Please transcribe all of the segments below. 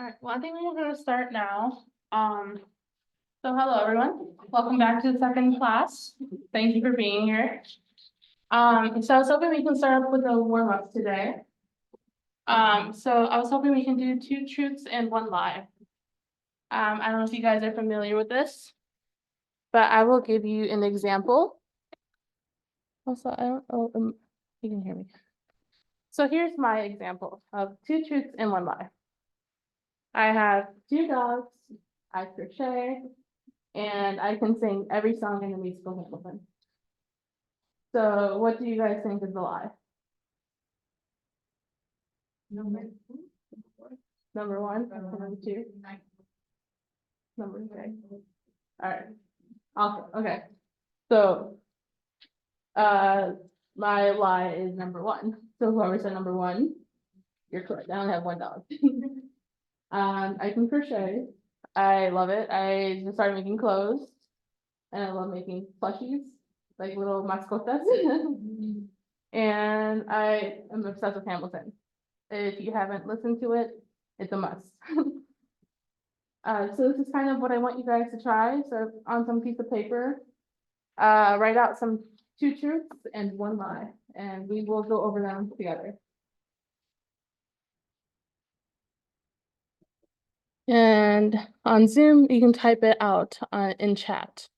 All right, well, I think we're gonna start now. So hello, everyone. Welcome back to the second class. Thank you for being here. So I was hoping we can start off with a warm-up today. So I was hoping we can do 2 truths and 1 lie. I don't know if you guys are familiar with this, but I will give you an example. Also, I don't know, you can hear me. So here's my example of 2 truths and 1 lie. I have 2 dogs, I crochet, and I can sing every song in the musical Hamilton. So what do you guys think is the lie? Number 1, number 2, number 3. All right. Awesome. Okay. So, my lie is number 1. So whoever said number 1, you're correct. I only have 1 dog. I can crochet. I love it. I just started making clothes, and I love making plushies, like little mascotas. And I am obsessed with Hamilton. If you haven't listened to it, it's a must. So this is kind of what I want you guys to try. So on some piece of paper, write out some 2 truths and 1 lie, and we will go over them together. And on Zoom, you can type it out in chat.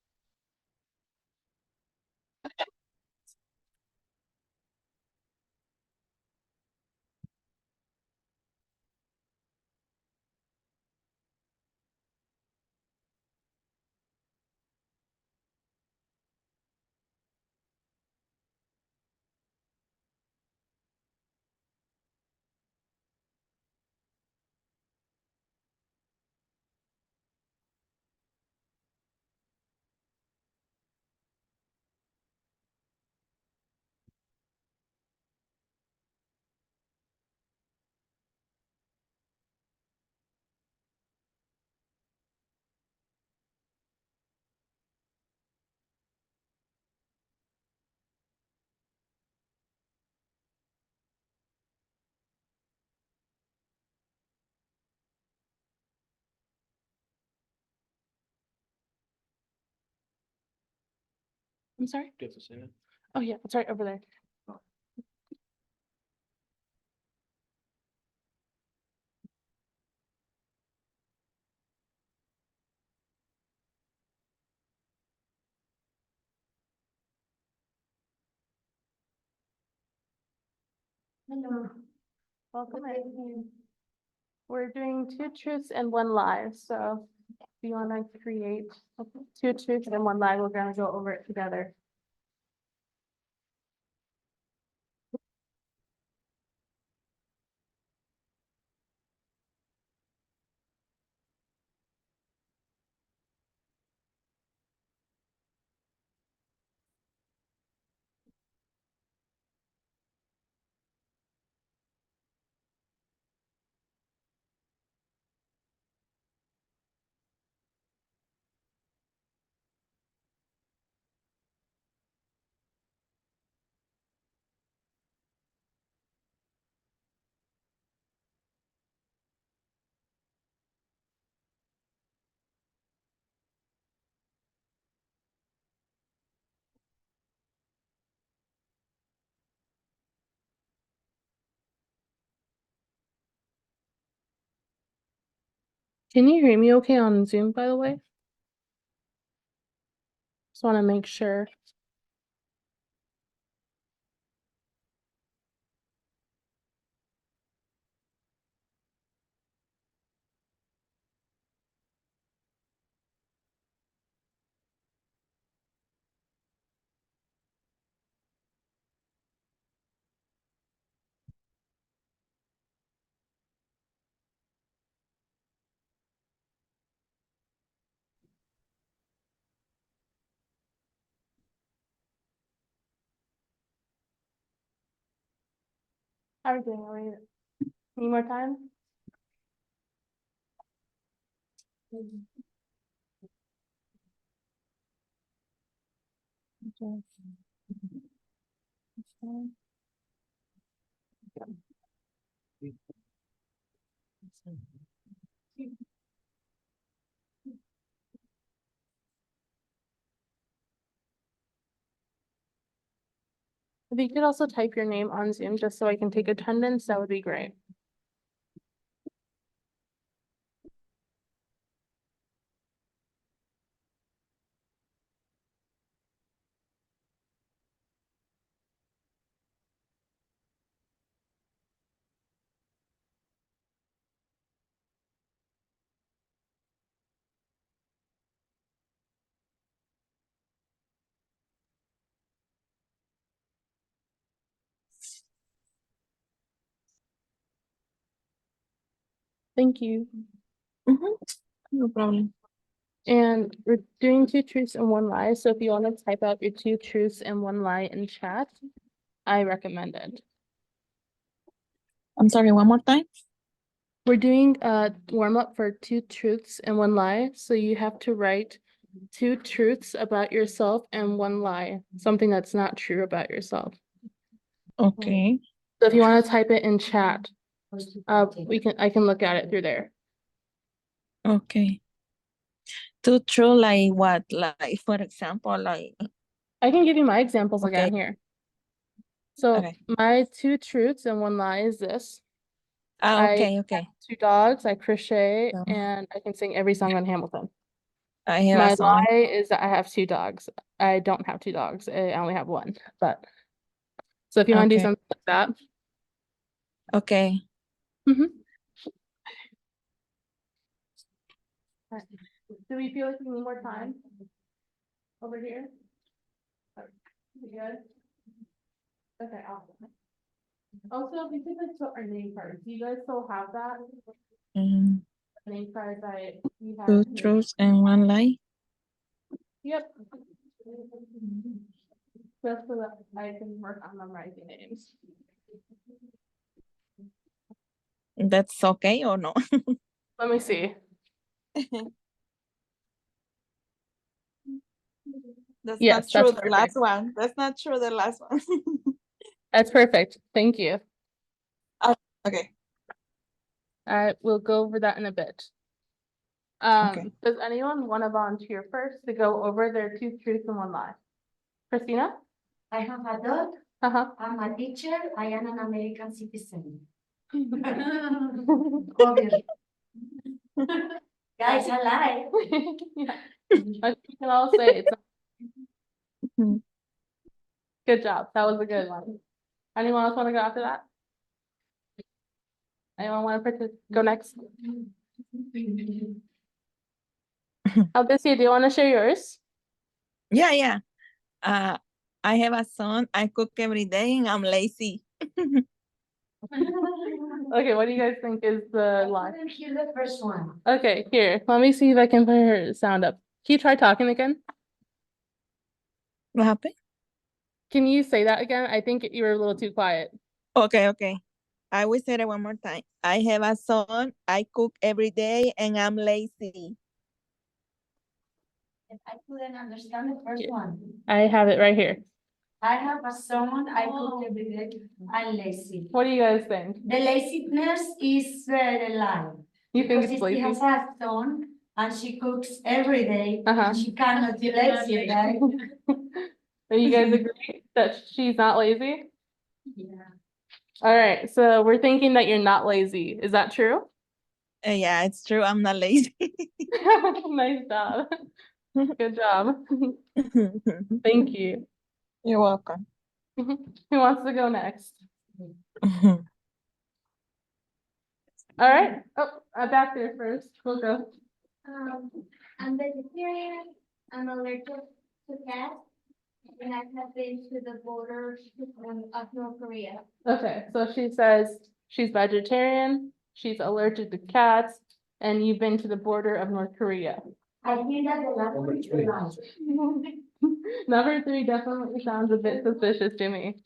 I'm sorry? Do you have to say that? Oh yeah, it's right over there. Hello. Welcome in. We're doing 2 truths and 1 lie. So if you want to create 2 truths and 1 lie, we're going to go over it together. Can you hear me okay on Zoom, by the way? Just want to make sure. How are you doing? Are you need more time? If you could also type your name on Zoom just so I can take attendance, that would be great. Thank you. No problem. And we're doing 2 truths and 1 lie. So if you want to type out your 2 truths and 1 lie in chat, I recommend it. I'm sorry, one more time. We're doing a warm up for 2 truths and 1 lie. So you have to write 2 truths about yourself and 1 lie, something that's not true about yourself. Okay. So if you want to type it in chat, I can look at it through there. Okay. Too true, like what? Like, for example, like, I can give you my examples okay. again here. So Okay. my 2 truths and 1 lie is this. I Okay. have 2 dogs, I crochet, So, and I can sing every song on Hamilton. I have My a song. lie is that I have 2 dogs. I don't have 2 dogs. I only have 1, but so if you want to do Okay. something like that. Okay. Alright. Do we feel like we need more time over here? Is it good? Okay, awesome. Also, we could like put our name cards. Do you guys still have that? Name cards we had. 2 truths and 1 lie. Yep. Just so that I can work on memorizing names. That's okay or no? Let me see. That's Yes, not true. that's The perfect. last one. That's not true. The last one. That's perfect. Thank you. Okay. I will go over that in a bit. Okay. Does anyone want to volunteer first to go over their 2 truths and 1 lie? Christina? I have a dog. Uh-huh. I'm a teacher. I am an American citizen. Obvious. Guys, I lie. Yeah. But you can all say it's good job. That was a good one. Anyone else want to go after that? Anyone want to go next? Albicia, do you want to share yours? Yeah. I have a son. I cook every day and I'm lazy. Okay, what do you guys think is the lie? I hear the first one. Okay, here, let me see if I can put her sound up. Can you try talking again? What happened? Can you say that again? I think you were a little too quiet. Okay. I will say it one more time. I have a son. I cook every day and I'm lazy. I couldn't understand the first one. I have it right here. I have a son. I cook every day. I'm lazy. What do you guys think? The laziness is the lie. You think Because it's if she lazy? has a son and she cooks every day, Uh-huh. she cannot be lazy, right? Do you guys agree that she's not lazy? Yeah. All right, so we're thinking that you're not lazy. Is that true? Yeah, it's true. I'm not lazy. Nice job. Good job. Thank you. You're welcome. Who wants to go next? All right. Oh, back there first. We'll go. I'm vegetarian. I'm allergic to cats. And I have been to the border of North Korea. Okay, so she says she's vegetarian, she's allergic to cats, and you've been to the border of North Korea. I think that the last one is the lie. Number 3 definitely sounds a bit suspicious to me.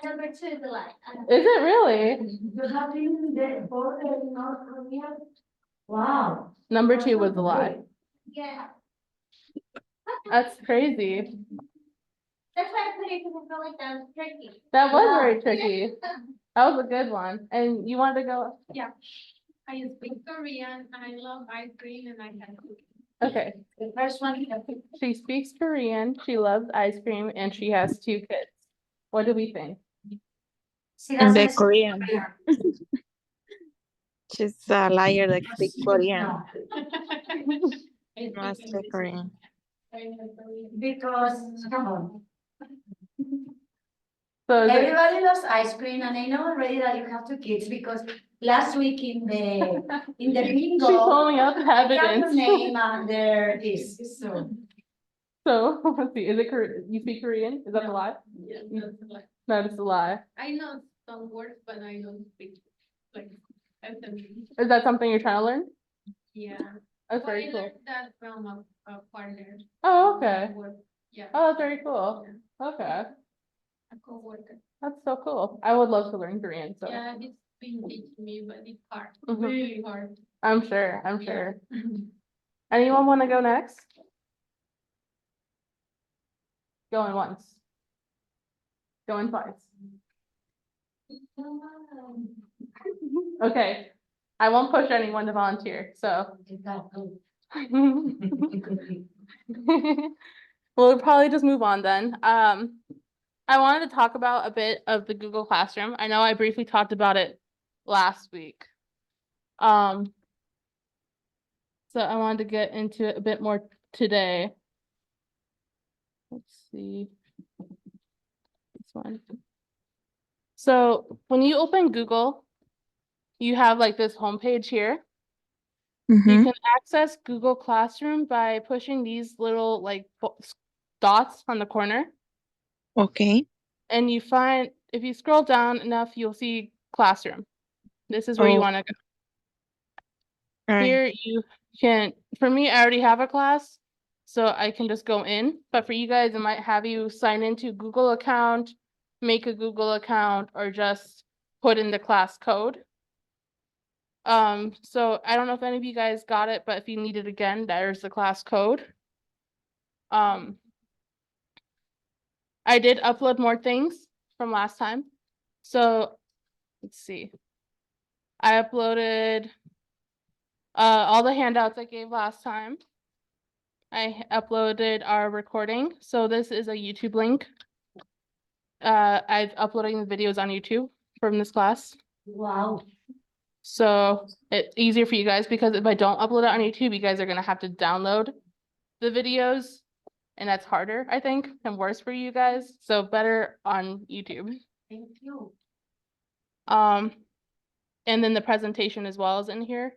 Number 2 is the lie. Is it really? You have been in the border in North Korea? Wow. Number 2 was the lie. Yeah. That's crazy. That's why I put it because I felt like that was tricky. That was very tricky. That was a good one. And you wanted to go? Yeah. I speak Korean, I love ice cream, and I can cook. Okay, The first one, she speaks Korean, she loves ice cream, and she has 2 kids. What do we think? she And the doesn't speak Korean. Korean. She's a liar that speaks Korean. No, No speak Korean. because, come on, So is it, everybody loves ice cream, and I know already that you have 2 kids, because last week in the she's bingo, pulling up I got your evidence. name under this, so. So, let's see, is it you speak Korean? Is that a lie? Yeah, that's a lie. That is a lie. I know some words, but I don't speak, like, Is that something you're trying to learn? yeah. That's Well, very I cool. learned that from a partner. Oh, okay. Yeah. Oh, that's very cool. Okay, A coworker. that's so cool. I would love to learn Korean, so Yeah, it's been teaching me, but it's hard, Mhm. really hard. I'm sure, I'm Yeah. sure. Anyone want to go next? Going once. Going twice. Okay, I won't push anyone to volunteer, so. We'll probably just move on then. I wanted to talk about a bit of the Google Classroom. I know I briefly talked about it last week. So I wanted to get into it a bit more today. Let's see. This one. So when you open Google, you have like this homepage here. You Mhm. can access Google Classroom by pushing these little like dots on the corner. Okay. And you find, if you scroll down enough, you'll see Classroom. This is where you Oh, want to go. all right. Here you can, for me, I already have a class, so I can just go in. But for you guys, it might have you sign into Google account, make a Google account, or just put in the class code. So I don't know if any of you guys got it, but if you need it again, there's the class code. I did upload more things from last time. So let's see. I uploaded all the handouts I gave last time. I uploaded our recording. So this is a YouTube link. I've uploading the videos on YouTube from this class. Wow. So it's easier for you guys because if I don't upload it on YouTube, you guys are gonna have to download the videos. And that's harder, I think, and worse for you guys. So better on YouTube. Thank you. And then the presentation as well is in here,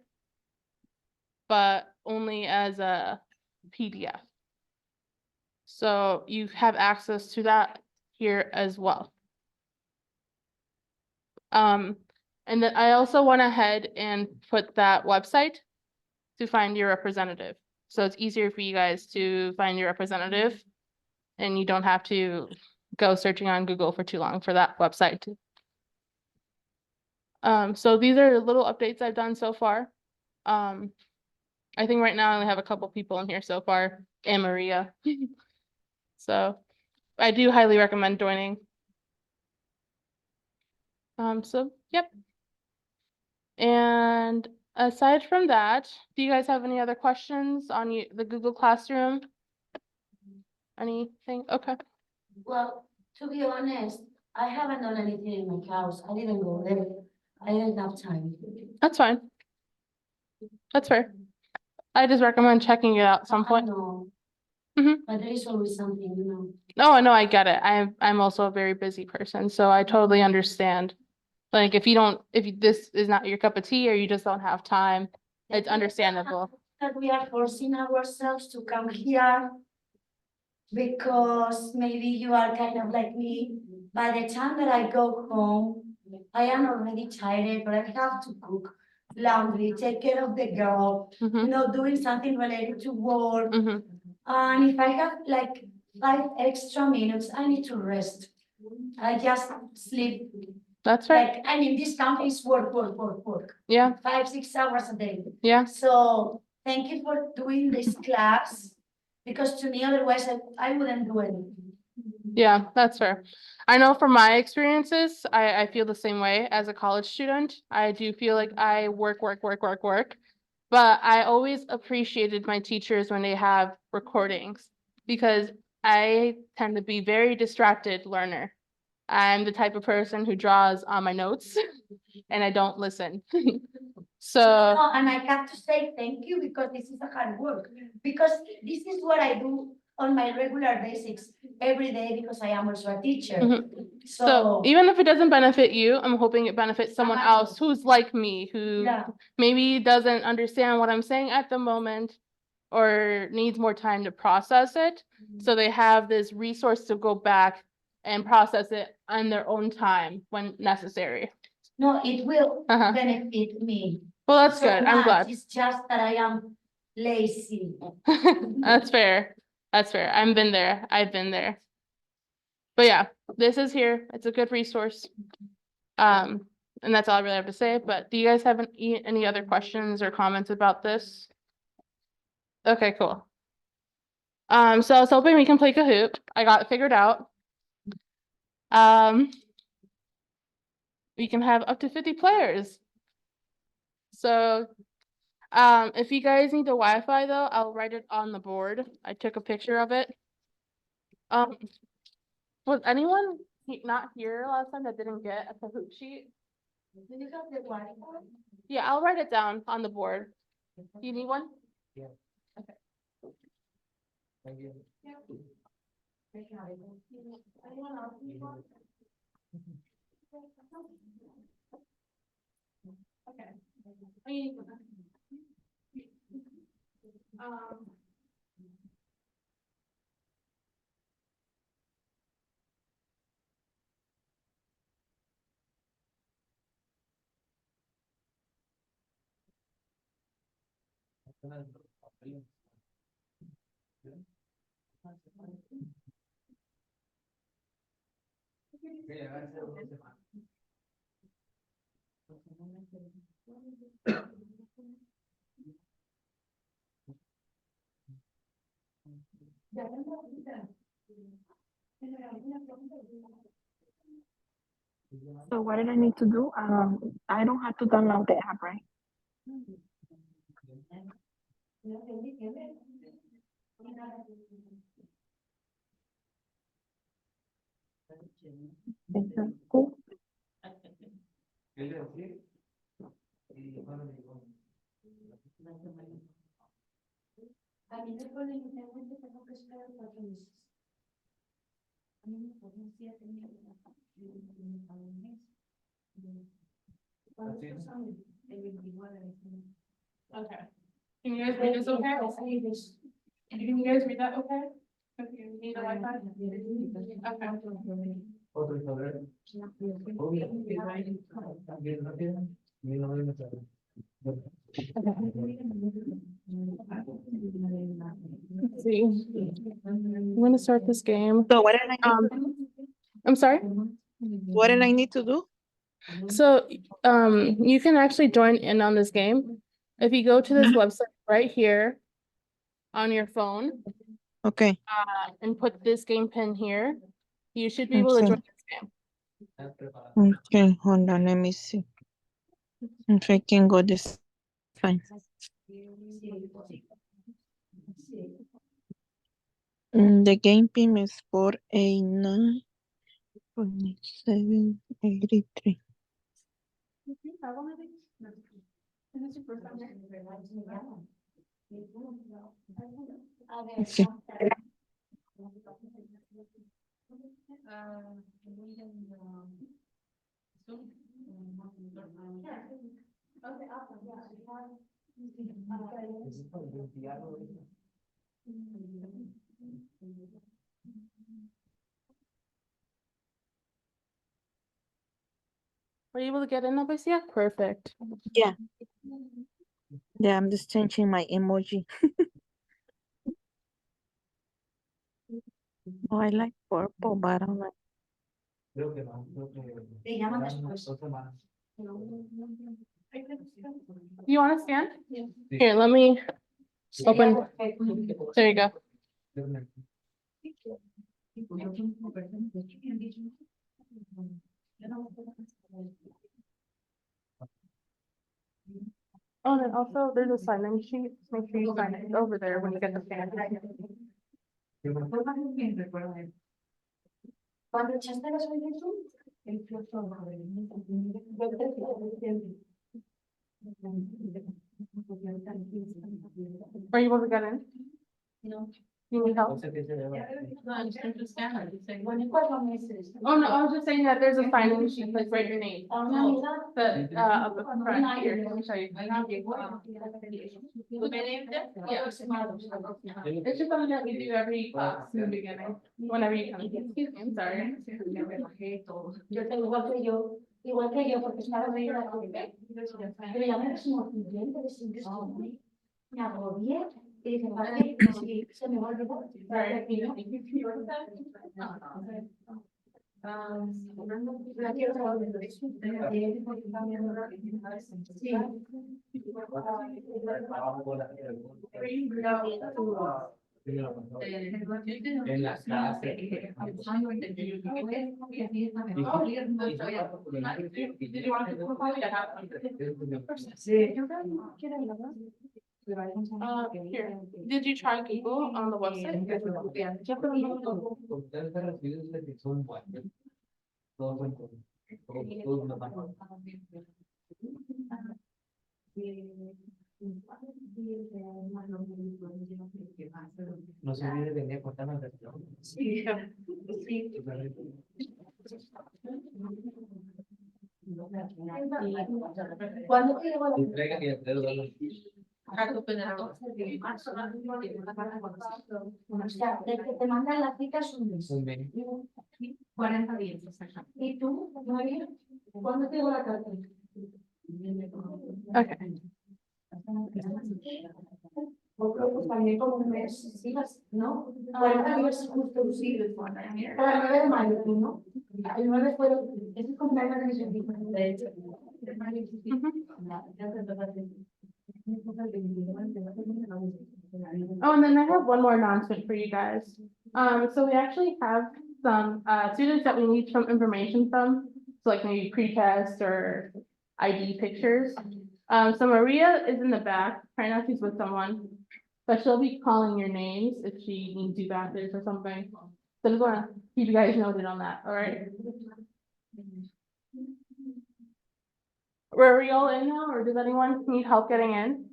but only as a PDF. So you have access to that here as well. And then I also went ahead and put that website to find your representative. So it's easier for you guys to find your representative and you don't have to go searching on Google for too long for that website. So these are little updates I've done so far. I think right now I only have a couple people in here so far, and Maria. So I do highly recommend joining. So yep. And aside from that, do you guys have any other questions on the Google Classroom? Anything? Okay. Well, to be honest, I haven't done anything in my house. I didn't go there. I didn't have time. That's fine. That's fair. I just recommend checking it out at some point. No. Mhm. But there is always something, you know. No, I know, I get it. I'm also a very busy person, so I totally understand. Like if this is not your cup of tea or you just don't have time, it's understandable. That we are forcing ourselves to come here because maybe you are kind of like me. By the time that I go home, I am already tired, but I have to cook laundry, take care of the girl, Mhm, doing something related to work. mhm. And if I have like 5 extra minutes, I need to rest. I just sleep. That's right. Like, I mean, this country is work. Yeah, 5, 6 hours a day. yeah. So thank you for doing this class, because to me, otherwise I wouldn't do anything. Yeah, that's fair. I know from my experiences, I feel the same way as a college student. I do feel like I work. But I always appreciated my teachers when they have recordings because I tend to be very distracted learner. I'm the type of person who draws on my notes and I don't listen. So, No, and I have to say thank you because this is a hard work. Because this is what I do on my regular basics every day because I am also a teacher. Mhm. so So, even if it doesn't benefit you, I'm hoping it benefits someone Uh-huh. else who's like me, who yeah, maybe doesn't understand what I'm saying at the moment or needs more time to process it. So they have this resource to go back and process it on their own time when necessary. no, it will Uh-huh. benefit me Well, that's so good. I'm much. glad. It's just that I am lazy. That's fair. That's fair. I've been there. But yeah, this is here. It's a good resource. And that's all I really have to say, but do you guys have any other questions or comments about this? Okay, cool. So I was hoping we can play Kahoot. I got it figured out. We can have up to 50 players. So, if you guys need the Wi-Fi though, I'll write it on the board. I took a picture of it. Was anyone not here last time that didn't get a Kahoot sheet? Yeah, I'll write it down on the board. Do you need one? Yeah. Okay. Thank you. Anyone else need one? Okay. I need one. So what did I need to do? I don't have to download the app, right? Okay, cool. A mí me ponen literalmente tengo que esperar 4 meses. A mí me ponen 7 meses. ¿Cuándo es tu examen? El 29 de junio. Okay. Can you guys read this okay? Can you guys read that okay? If you need a Wi-Fi? Okay. Otro historial. Bien rápido. Let's see. I'm gonna start this game. So what did I need to do? I'm sorry. What did I need to do? So, you can actually join in on this game. If you go to this website right here on your phone, Okay. and put this game pin here, you should be I able to see. join this game. Okay, hold on, let me see. If I can go this time. The game pin is 489.783. Okay. Were you able to get in, Alicia? Perfect. Yeah. Yeah, I'm just changing my emoji. Oh, I like purple, but I don't like. Creo que no, creo que. Te llaman después. 2 semanas. You want to scan? Here, let me open. There you go. Oh, and then also there's a sign-in sheet. Make sure you sign it over there when you get the fan. Cuando echaste la solicitud, Are you able to get in? No. You need help? Entonces, ¿qué se llama? Bueno, 4 meses. Oh, no, I was just saying that there's a sign-in sheet, like write your name. Una mitad. The, up the front here, let me show you. Yeah. It's just something that we do every class in the beginning, whenever you come. Excuse me, I'm sorry. Yo tengo igual que yo, porque estaba medio la culpa. Pero ya me como cliente de siempre. Me agobié y dije, ¿para qué? Sí, se me olvidó. La quiero trabajar. Sí. En las clases. Here, did you try Google on the website? Ustedes reciben que son buenos. Todos son todos lo van. No se olvide de venir cortar la versión. Sí. ¿Cuándo te llegó la Entrega y entrega. O sea, desde que te mandan la cita es un mes. Un mes. 40 días, exactamente. ¿Y tú, María? ¿Cuándo te llegó la carta? Okay. Pues también como un mes, sí, ¿no? 40 días justo, sí. Para el 9 de mayo, ¿no? El 9 fue, es el cumpleaños de mi sobrino, de hecho. Oh, and then I have one more announcement for you guys. So we actually have some students that we need some information from, so like maybe pre-test or ID pictures. So Maria is in the back, right now she's with someone, but she'll be calling your names if she needs you back there or something. So just wanna keep you guys noted on that, all right? Were we all in now, or does anyone need help getting in?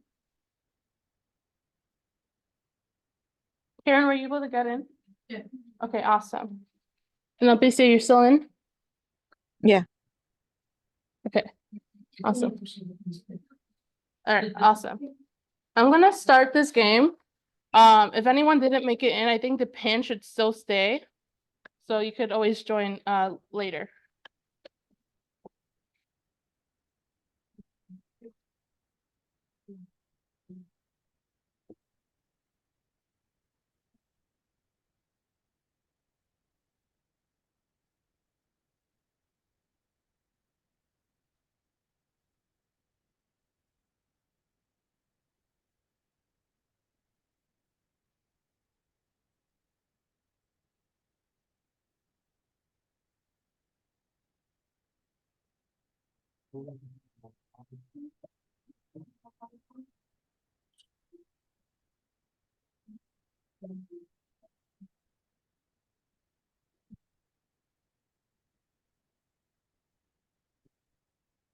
Karen, were you able to get in? Yeah. Okay, awesome. And Alicia, you're still in? Yeah. Okay, awesome. All right, awesome. I'm gonna start this game. If anyone didn't make it in, I think the pin should still stay. So you could always join later.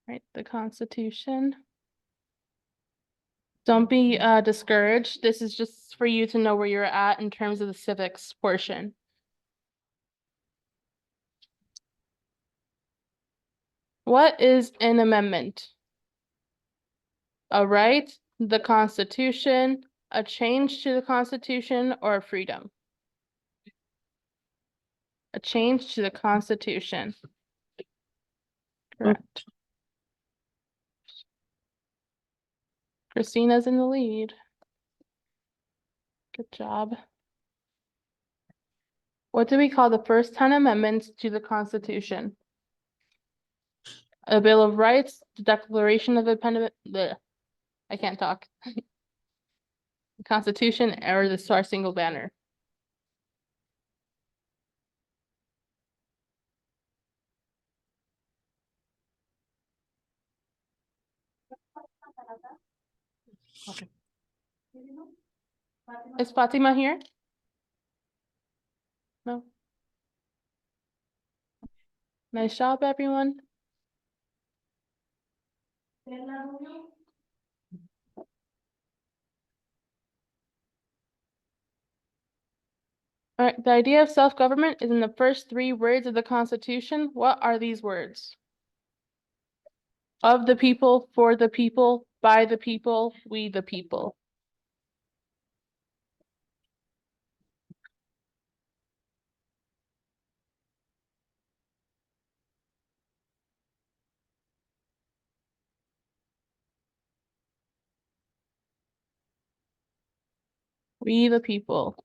Right, the Constitution. Don't be discouraged. This is just for you to know where you're at in terms of the civics portion. What is an amendment? A right, the Constitution, a change to the Constitution, or a freedom? A change to the Constitution. Correct. Christina's in the lead. Good job. What do we call the first 10 amendments to the Constitution? A Bill of Rights, the Declaration of Independence, I can't talk. The Constitution, or the Star Single Banner? Is Fatima here? No. Nice job, everyone. All right, the idea of self-government is in the first 3 words of the Constitution. What are these words? Of the people, for the people, by the people, we the people. We the people.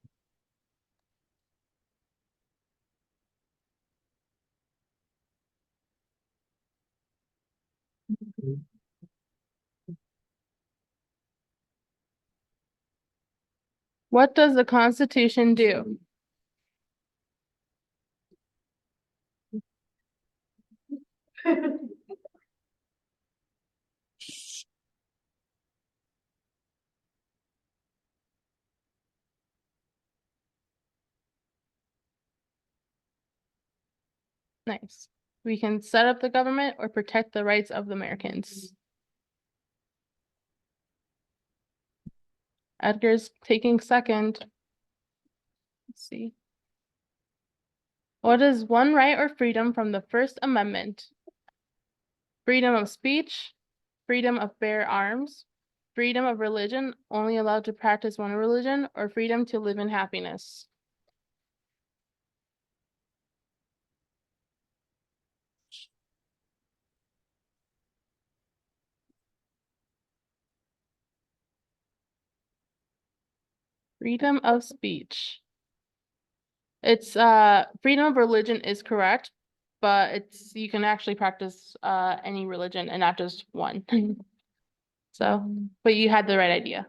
What does the Constitution do? Nice. We can set up the government or protect the rights of the Americans. Edgar's taking second. Let's see. What is one right or freedom from the First Amendment? Freedom of speech, freedom of bear arms, freedom of religion, only allowed to practice one religion, or freedom to live in happiness. Freedom of speech. It's freedom of religion is correct, but it's you can actually practice any religion and not just one. So, but you had the right idea.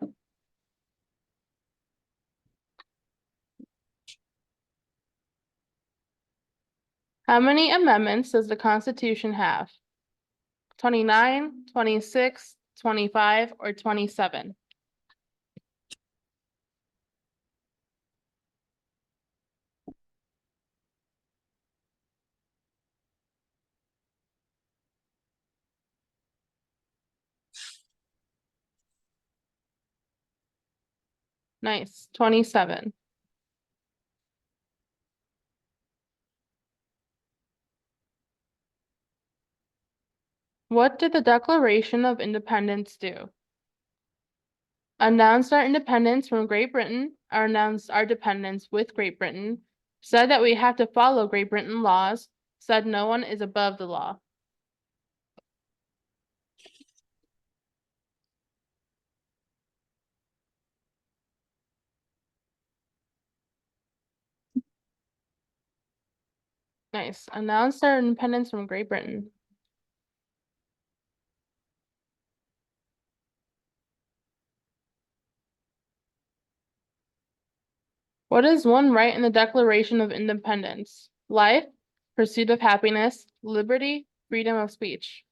How many amendments does the Constitution have? 29, 26, 25, or 27? Nice, 27. What did the Declaration of Independence do? Announced our independence from Great Britain, or announced our dependence with Great Britain, said that we have to follow Great Britain laws, said no one is above the law. Nice. Announced our independence from Great Britain. What is one right in the Declaration of Independence? Life, pursuit of happiness, liberty, freedom of speech.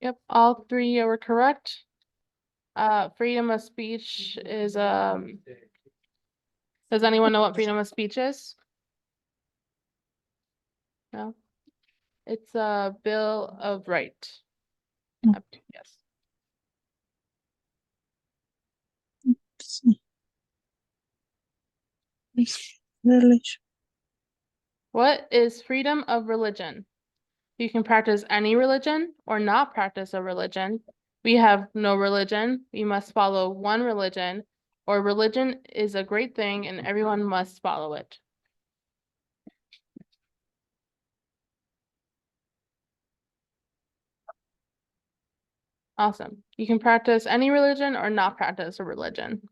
Yep, all 3 were correct. Freedom of speech is does anyone know what freedom of speech is? No? It's a Bill of Right. Yes. Religion. What is freedom of religion? You can practice any religion or not practice a religion. We have no religion. We must follow one religion, or religion is a great thing and everyone must follow it. Awesome. You can practice any religion or not practice a religion.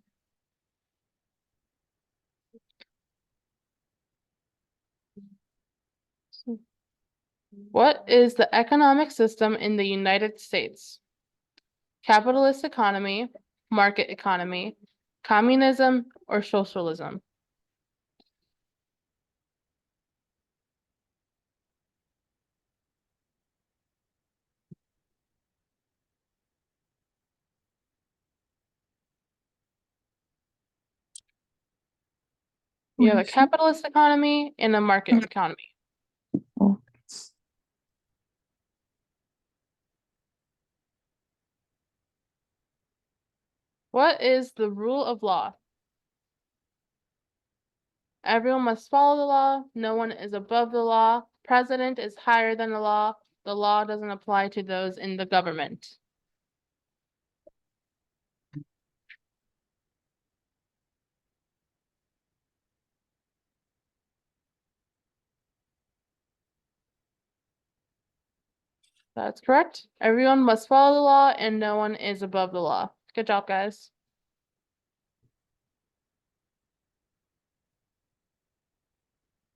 What is the economic system in the United States? capitalist economy, market economy, communism, or socialism? You have a capitalist economy and a market economy. Oh. What is the rule of law? Everyone must follow the law. No one is above the law. President is higher than the law. The law doesn't apply to those in the government. That's correct. Everyone must follow the law and no one is above the law. Good job, guys.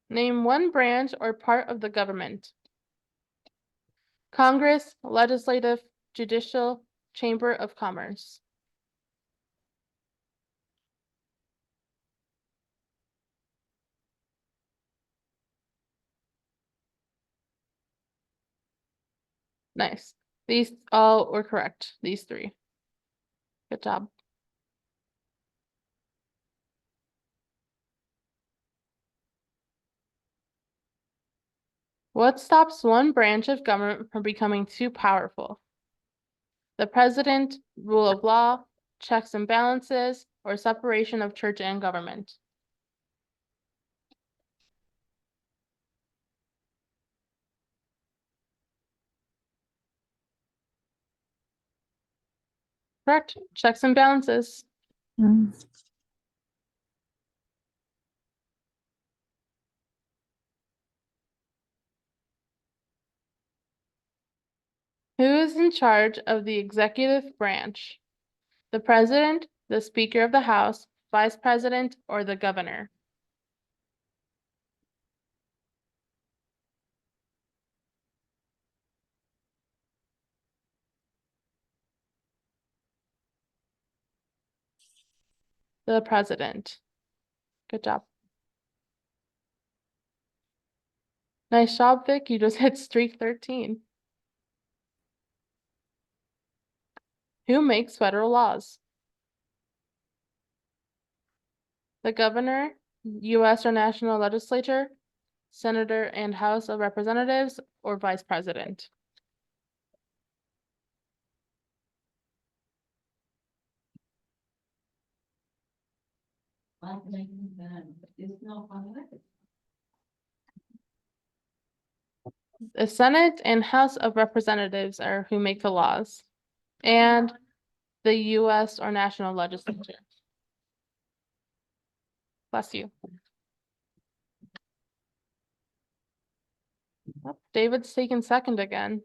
Name one branch or part of the government. Congress, legislative, judicial, chamber of commerce. Nice. These all were correct, these three. Good job. What stops one branch of government from becoming too powerful? The president, rule of law, checks and balances, or separation of church and government? Correct. Checks and balances. Mm. Who is in charge of the executive branch? The president, the speaker of the house, vice president, or the governor? The president. Good job. Nice job, Vic. You just hit streak 13. Who makes federal laws? The governor, U.S. or national legislature, senator and House of Representatives, or vice president? The Senate and House of Representatives are who make the laws, and the U.S. or national legislature. Bless you. Oh, David's taken second again.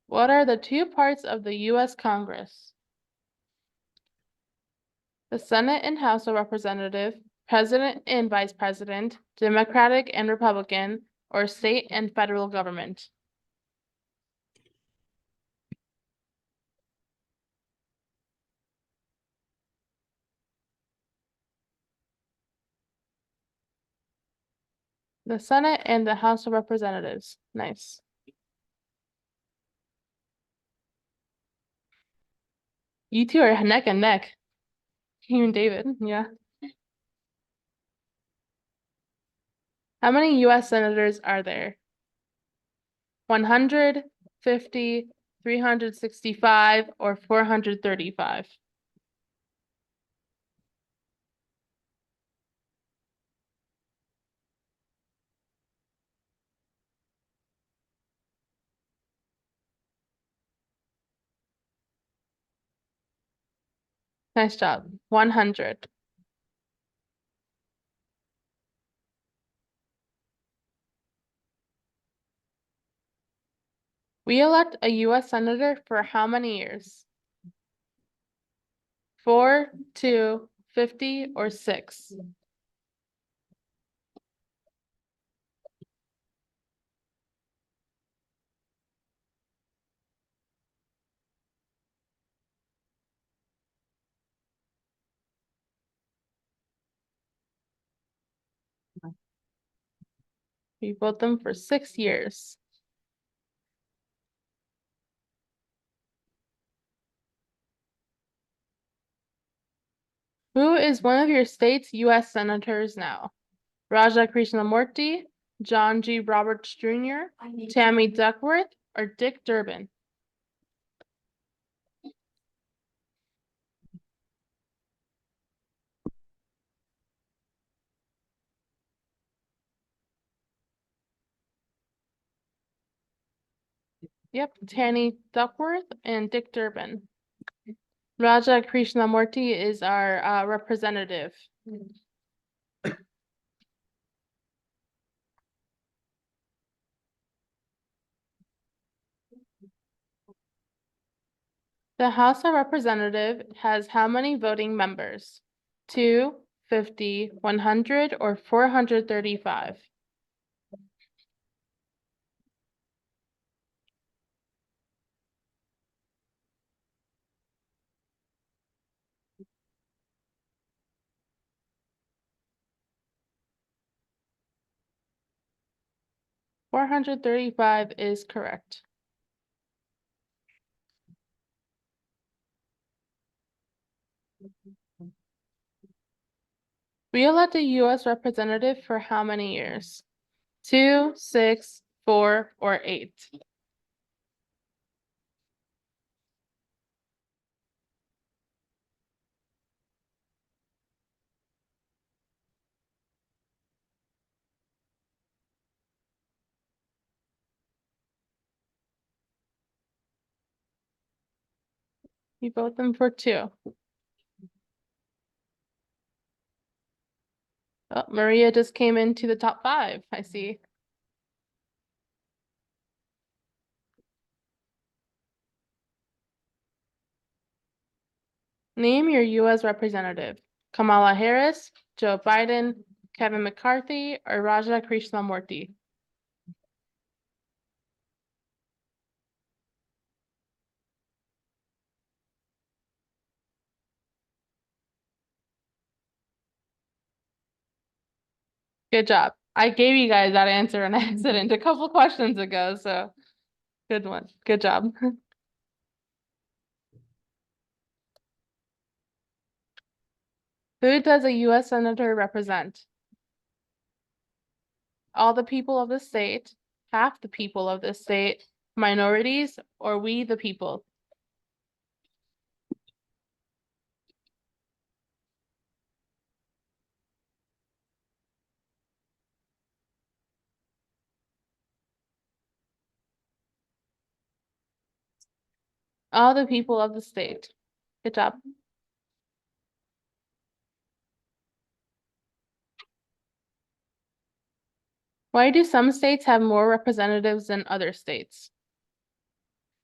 What are the two parts of the U.S. Congress? The Senate and House of Representatives, President and Vice President, Democratic and Republican, or state and federal government? The Senate and the House of Representatives. Nice. You two are neck and neck. You and David, yeah. How many US senators are there? 100, 50, 365, or 435? Nice job. 100. We elect a US senator for how many years? 4, 2, 50, or 6? We vote them for 6 years. Who is one of your state's U.S. senators now? Raja Krishnamurti, John G. Roberts Jr., Tammy Duckworth, or Dick Durbin? Yep, Tammy Duckworth and Dick Durbin. Raja Krishnamurti is our representative. The House of Representatives has how many voting members? 2, 50, 100, or 435? $435 is correct. We elect a U.S. representative for how many years? 2, 6, 4, or 8? You vote them for 2. Oh, Maria just came into the top 5, I see. Name your U.S. representative. Kamala Harris, Joe Biden, Kevin McCarthy, or Raja Krishnamurti? Good job. I gave you guys that answer on accident a couple questions ago, so good one. Good job. Who does a U.S. senator represent? All the people of the state, half the people of the state, minorities, or we the people? All the people of the state. Good job. Why do some states have more representatives than other states?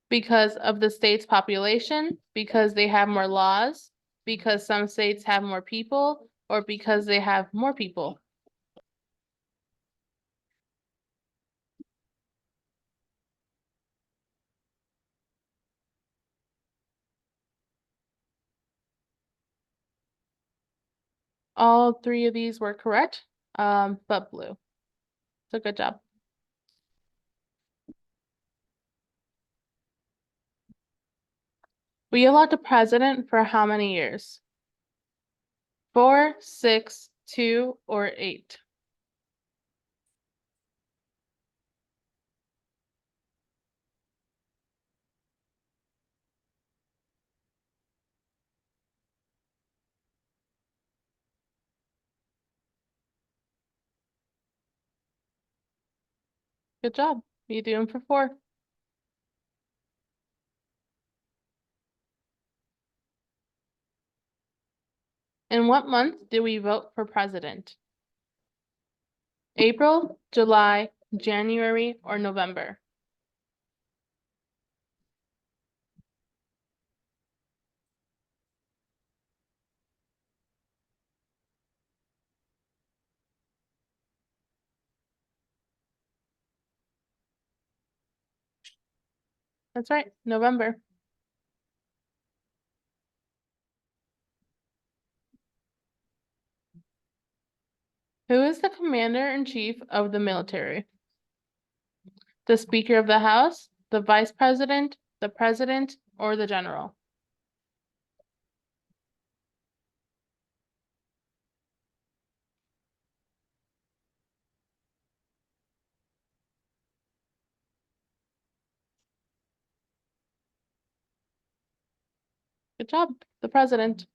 Because of the state's population, because they have more laws, because some states have more people, or because they have more people? All 3 of these were correct, but blue. So good job. We elect a president for how many years? 4, 6, 2, or 8? Good job. You do them for 4. In what month do we vote for president? April, July, January, or November? That's right, November. Who is the commander-in-chief of the military? The Speaker of the House, the Vice President, the President, or the General? Good job, the President.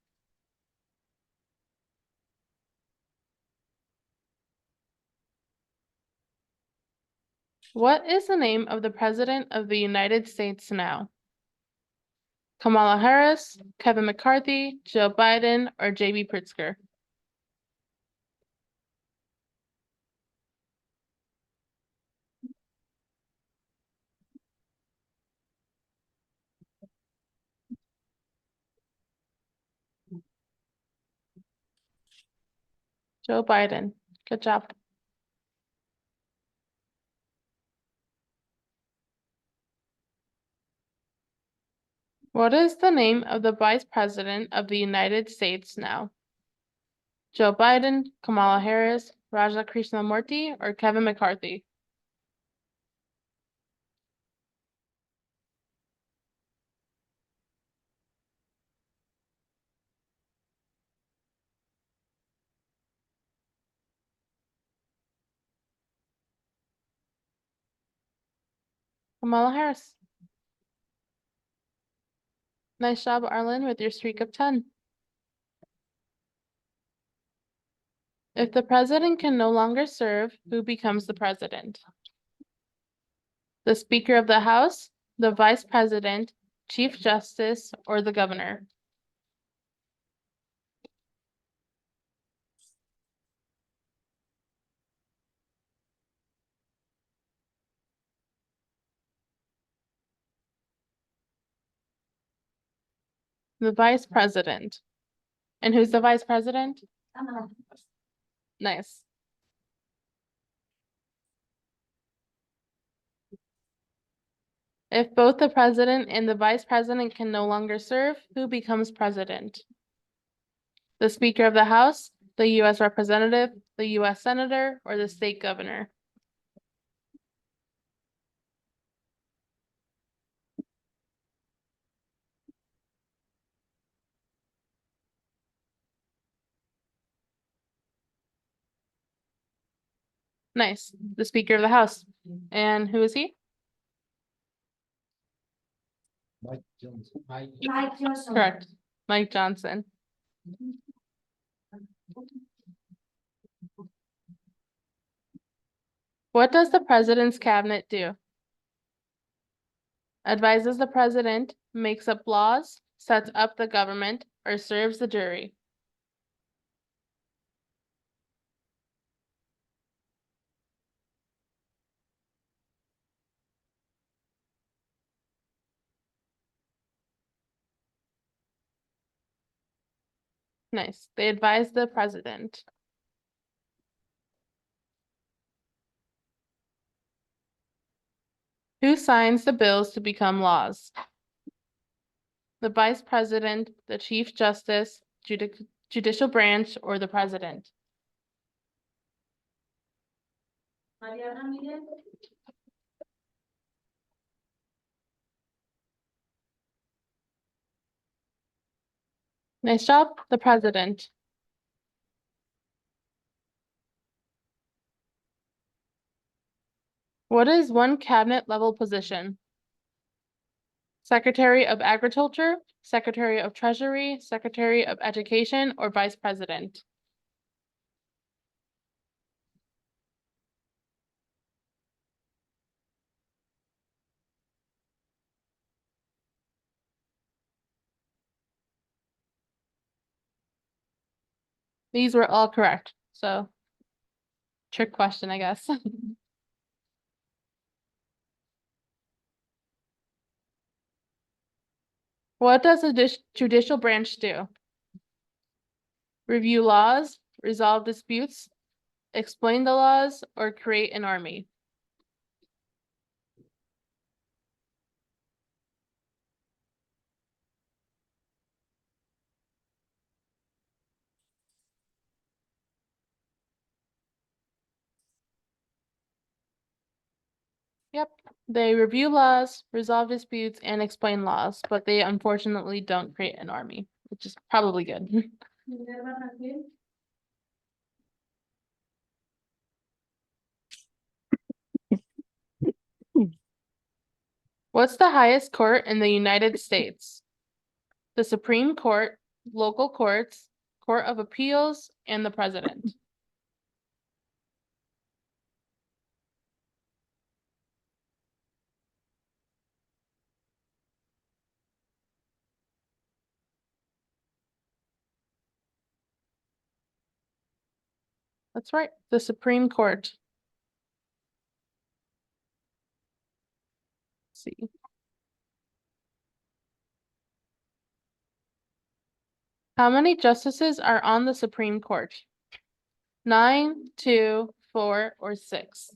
What is the name of the President of the United States now? Kamala Harris, Kevin McCarthy, Joe Biden, or J.B. Pritzker? Joe Biden. Good job. What is the name of the Vice President of the United States now? Joe Biden, Kamala Harris, Raja Krishnamurti, or Kevin McCarthy? Kamala Harris. Nice job, Arlen, with your streak of 10. If the president can no longer serve, who becomes the president? The Speaker of the House, the Vice President, Chief Justice, or the Governor? The Vice President. And who's the Vice President? Nice. If both the president and the vice president can no longer serve, who becomes president? The Speaker of the House, the U.S. Representative, the U.S. Senator, or the state governor? Nice. The Speaker of the House. And who is he? Mike Jones, Mike. Mike Johnson. Correct. Mike Johnson. What does the president's cabinet do? Advises the president, makes up laws, sets up the government, or serves the jury? Nice. They advise the president. Who signs the bills to become laws? The vice president, the chief justice, judicial branch, or the president? Nice job, the president. What is one cabinet level position? Secretary of Agriculture, Secretary of Treasury, Secretary of Education, or Vice President? These were all correct, so trick question, I guess. What does the judicial branch do? Review laws, resolve disputes, explain the laws, or create an army? Yep, they review laws, resolve disputes, and explain laws, but they unfortunately don't create an army, which is probably good. What's the highest court in the United States? The Supreme Court, local courts, Court of Appeals, and the President. That's right, the Supreme Court. Let's see. How many justices are on the Supreme Court? 9, 2, 4, or 6?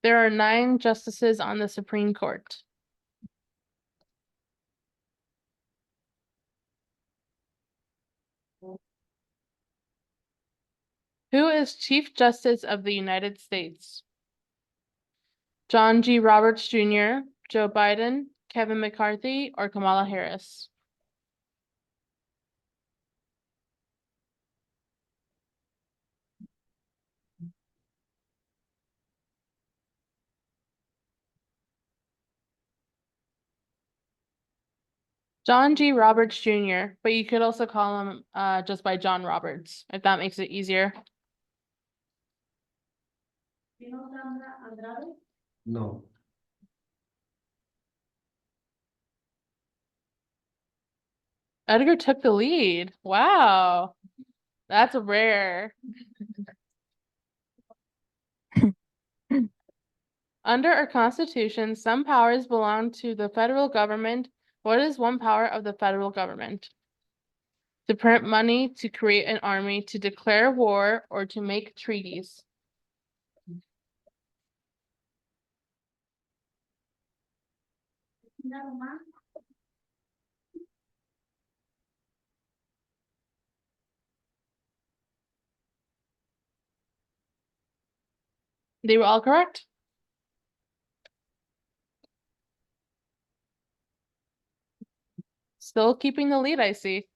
There are 9 justices on the Supreme Court. Who is Chief Justice of the United States? John G. Roberts Jr., Joe Biden, Kevin McCarthy, or Kamala Harris? John G. Roberts Jr., but you could also call him just by John Roberts, if that makes it easier. No. Edgar took the lead. Wow. That's rare. Under our Constitution, some powers belong to the federal government. What is one power of the federal government? To print money, to create an army, to declare war, or to make treaties? They were all correct. Still keeping the lead, I see.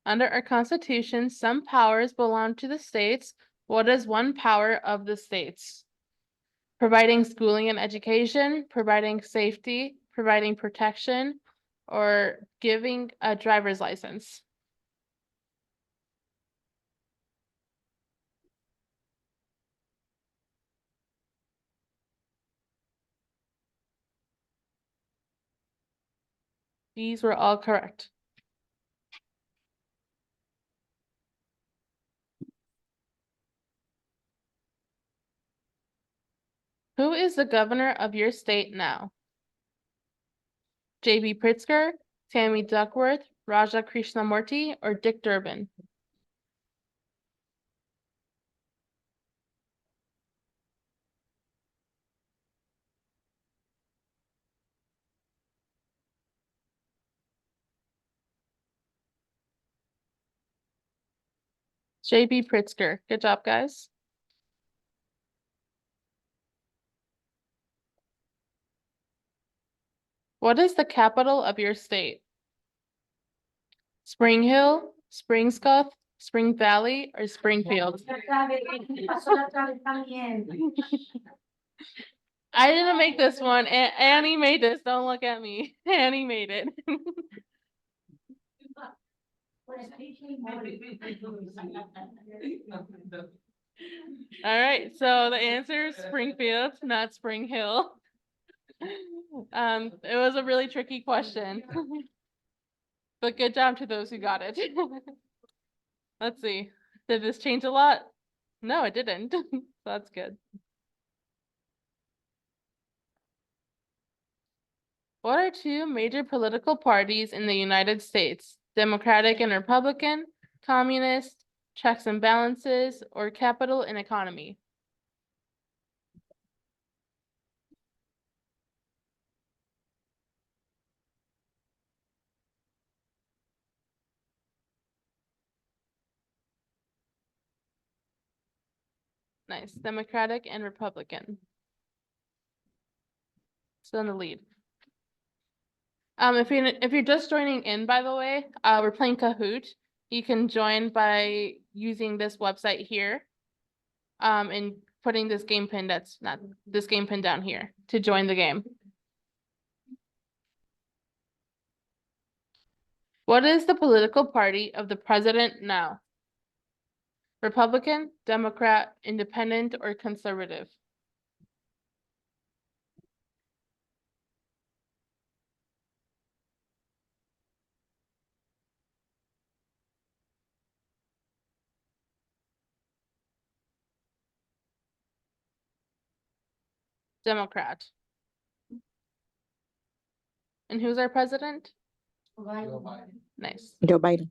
Under our Constitution, some powers belong to the states. What is one power of the states? Providing schooling and education, providing safety, providing protection, or giving a driver's license? These were all correct. Who is the governor of your state now? J.B. Pritzker, Tammy Duckworth, Raja Krishnamurti, or Dick Durbin? J.B. Pritzker. Good job, guys. What is the capital of your state? Spring Hill, Spring-Scuff, Spring Valley, or Springfield? I didn't make this one. Annie made this. Don't look at me. Annie made it. All right, so the answer is Springfield, not Spring Hill. It was a really tricky question. But good job to those who got it. Let's see. Did this change a lot? No, it didn't. That's good. What are 2 major political parties in the United States? Democratic and Republican, Communist, checks and balances, or capital and economy? Nice. Democratic and Republican. Still in the lead. If you're just joining in, by the way, we're playing Kahoot. You can join by using this website here. And putting this game pin down here to join the game. What is the political party of the president now? Republican, Democrat, Independent, or Conservative? Democrat. And who's our president? Nice. Joe Biden.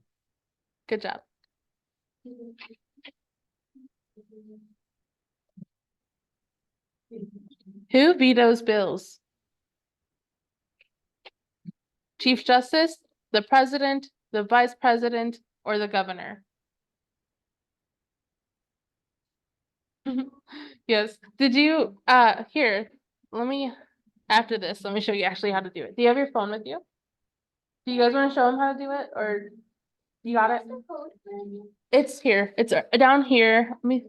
Good job. Who vetoes bills? Chief Justice, the president, the vice president, or the governor? Yes. Did you, here, after this, let me show you actually how to do it. Do you have your phone with you? Do you guys want to show them how to do it, or you got it? It's here. It's down here. Let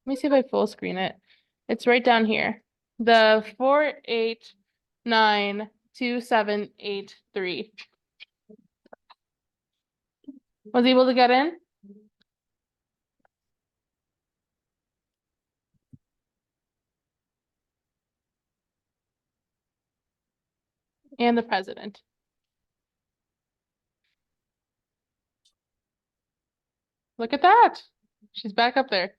me see if I full screen it. It's right down here. The 4892783. Was able to get in? And the president. Look at that. She's back up there.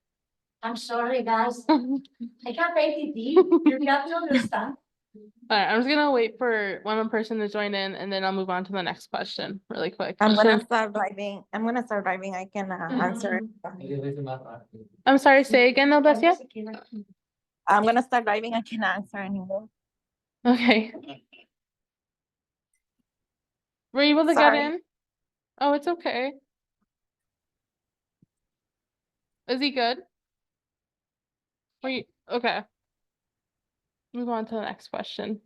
I'm sorry, guys. I can't make it deep. You got to understand. All right, I'm just gonna wait for one more person to join in, and then I'll move on to the next question really quick. I'm So- gonna start driving. I can answer. I'm sorry, say again, Alessia? I'm gonna start driving. I can't answer anymore. Okay. Were you able to get Sorry. in? Oh, it's okay. Is he good? Okay. Move on to the next question.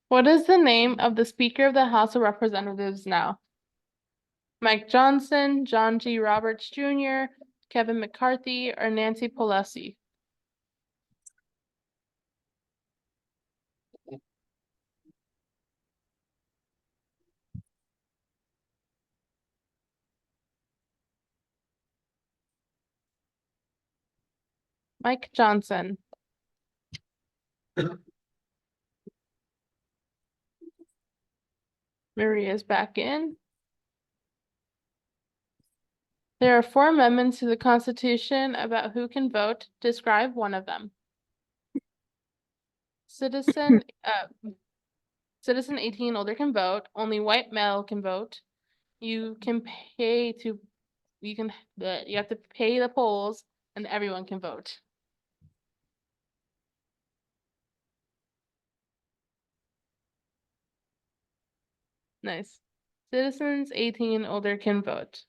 What is the name of the Speaker of the House of Representatives now? Mike Johnson, John G. Roberts Jr., Kevin McCarthy, or Nancy Pelosi? Mike Johnson. Maria's back in. There are 4 amendments to the Constitution about who can vote. Describe one of them. Citizen 18 older can vote. Only white male can vote. You have to pay the polls, and everyone can vote. Nice. Citizens 18 older can vote.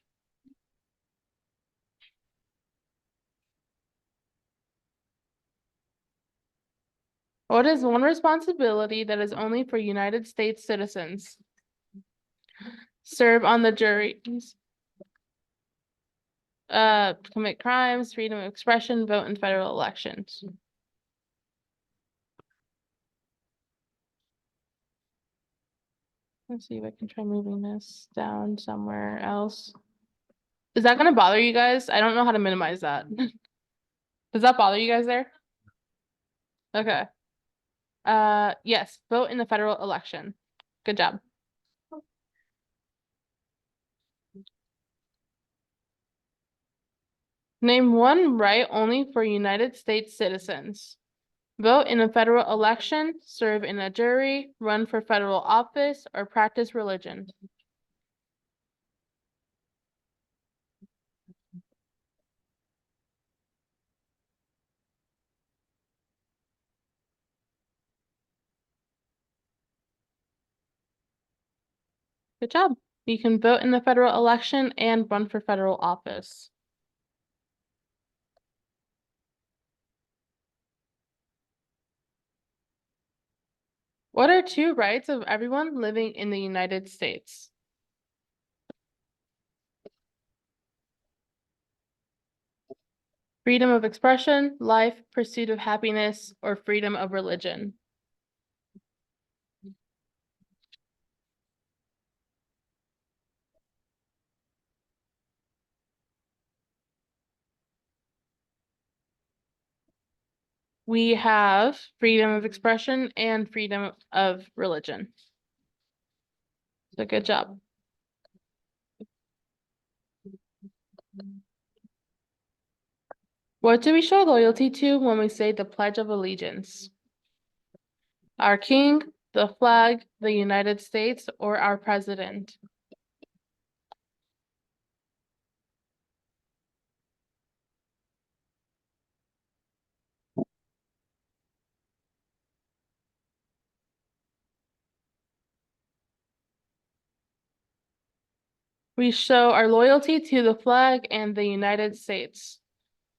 What is one responsibility that is only for United States citizens? Serve on the juries. Commit crimes, freedom of expression, vote in federal elections. Let's see if I can try moving this down somewhere else. Is that gonna bother you guys? I don't know how to minimize that. Does that bother you guys there? Okay. Yes, vote in the federal election. Good job. Name one right only for United States citizens. Vote in a federal election, serve in a jury, run for federal office, or practice religion. Good job. You can vote in the federal election and run for federal office. What are two rights of everyone living in the United States? Freedom of expression, life, pursuit of happiness, or freedom of religion? We have freedom of expression and freedom of religion. So good job. What do we show loyalty to when we say the Pledge of Allegiance? Our king, the flag, the United States, or our president? We show our loyalty to the flag and the United States.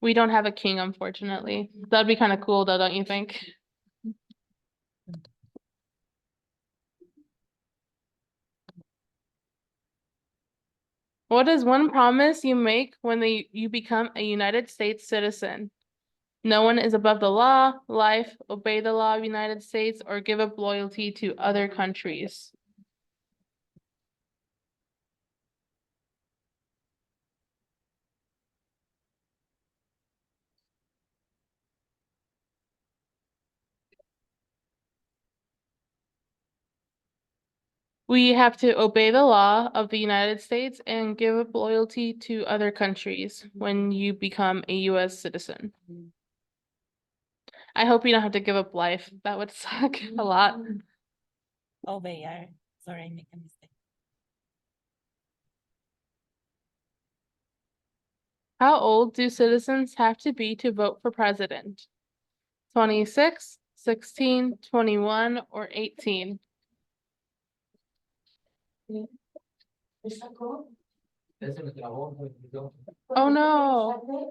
We don't have a king, unfortunately. That'd be kind of cool, though, don't you think? What is one promise you make when you become a United States citizen? No one is above the law, life, obey the law of the United States, or give up loyalty to other countries. We have to obey the law of the United States and give up loyalty to other countries when you become a US citizen. I hope you don't have to give up life. That would suck a lot. Obey. Sorry, I make a mistake. How old do citizens have to be to vote for president? 26, 16, 21, or 18? Ese me trabó, yo. Oh no.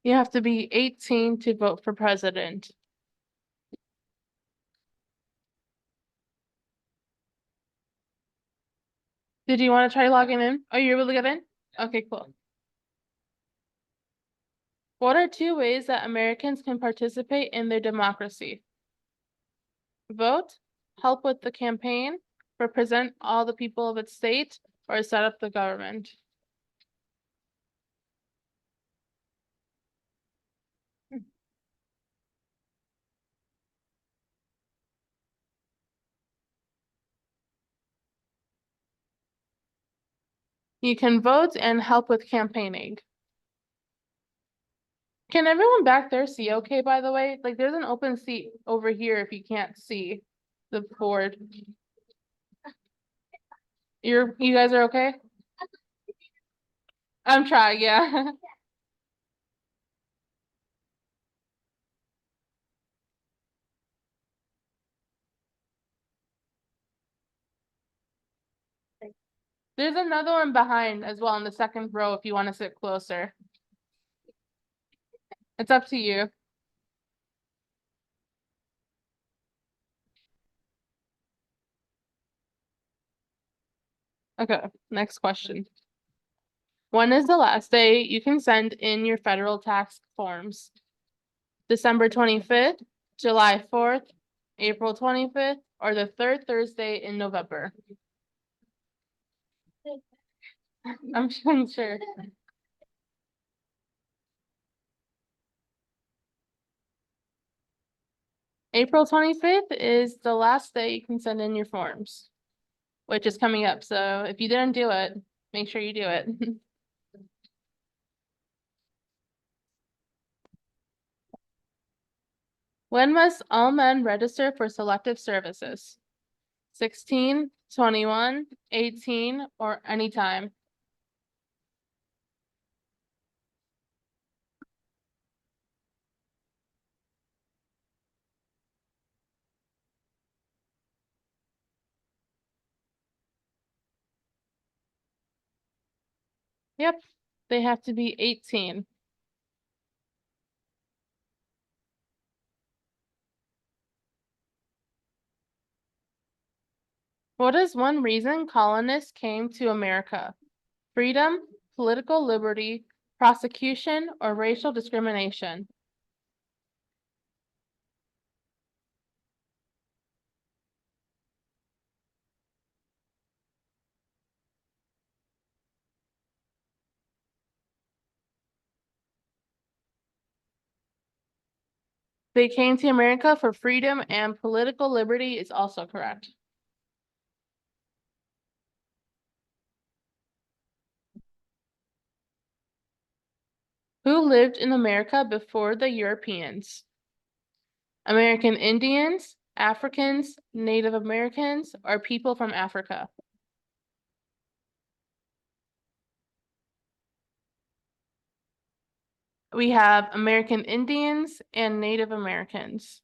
You have to be 18 to vote for president. Did you want to try logging in? Are you able to get in? Okay, cool. What are two ways that Americans can participate in their democracy? Vote, help with the campaign, represent all the people of its state, or set up the government? You can vote and help with campaigning. Can everyone back there see okay, by the way? Like there's an open seat over here if you can't see the board. You guys are okay? I'm trying, yeah. There's another one behind as well in the second row if you want to sit closer. It's up to you. Okay, next question. When is the last day you can send in your federal tax forms? December 25th, July 4th, April 25th, or the third Thursday in November? I'm sure. April 25th is the last day you can send in your forms, which is coming up. So if you didn't do it, make sure you do it. When must all men register for selective services? 16, 21, 18, or anytime? Yep, they have to be 18. What is one reason colonists came to America? Freedom, political liberty, prosecution, or racial discrimination? They came to America for freedom and political liberty is also correct. Who lived in America before the Europeans? American Indians, Africans, Native Americans, or people from Africa? We have American Indians and Native Americans.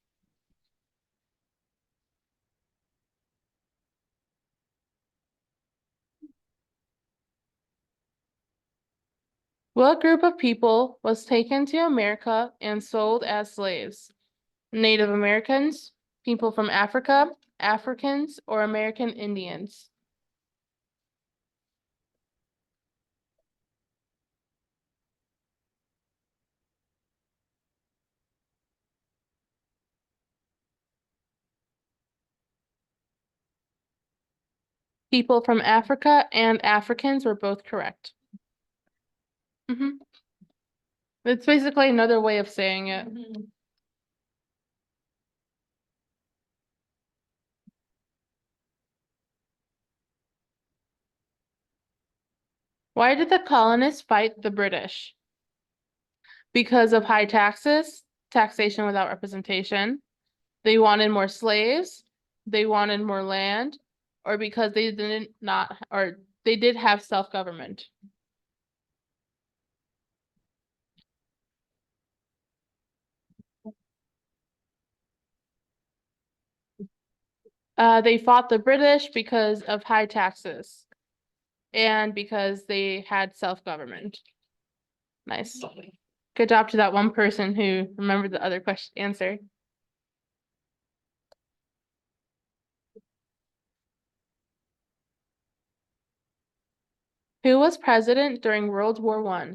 What group of people was taken to America and sold as slaves? Native Americans, people from Africa, Africans, or American Indians? People from Africa and Africans were both correct. It's basically another way of saying it. Why did the colonists fight the British? Because of high taxes, taxation without representation. They wanted more slaves, they wanted more land, or because they they did have self-government. They fought the British because of high taxes and because they had self-government. Nice. Good job to that one person who remembered the other question answer. Who was president during World War I?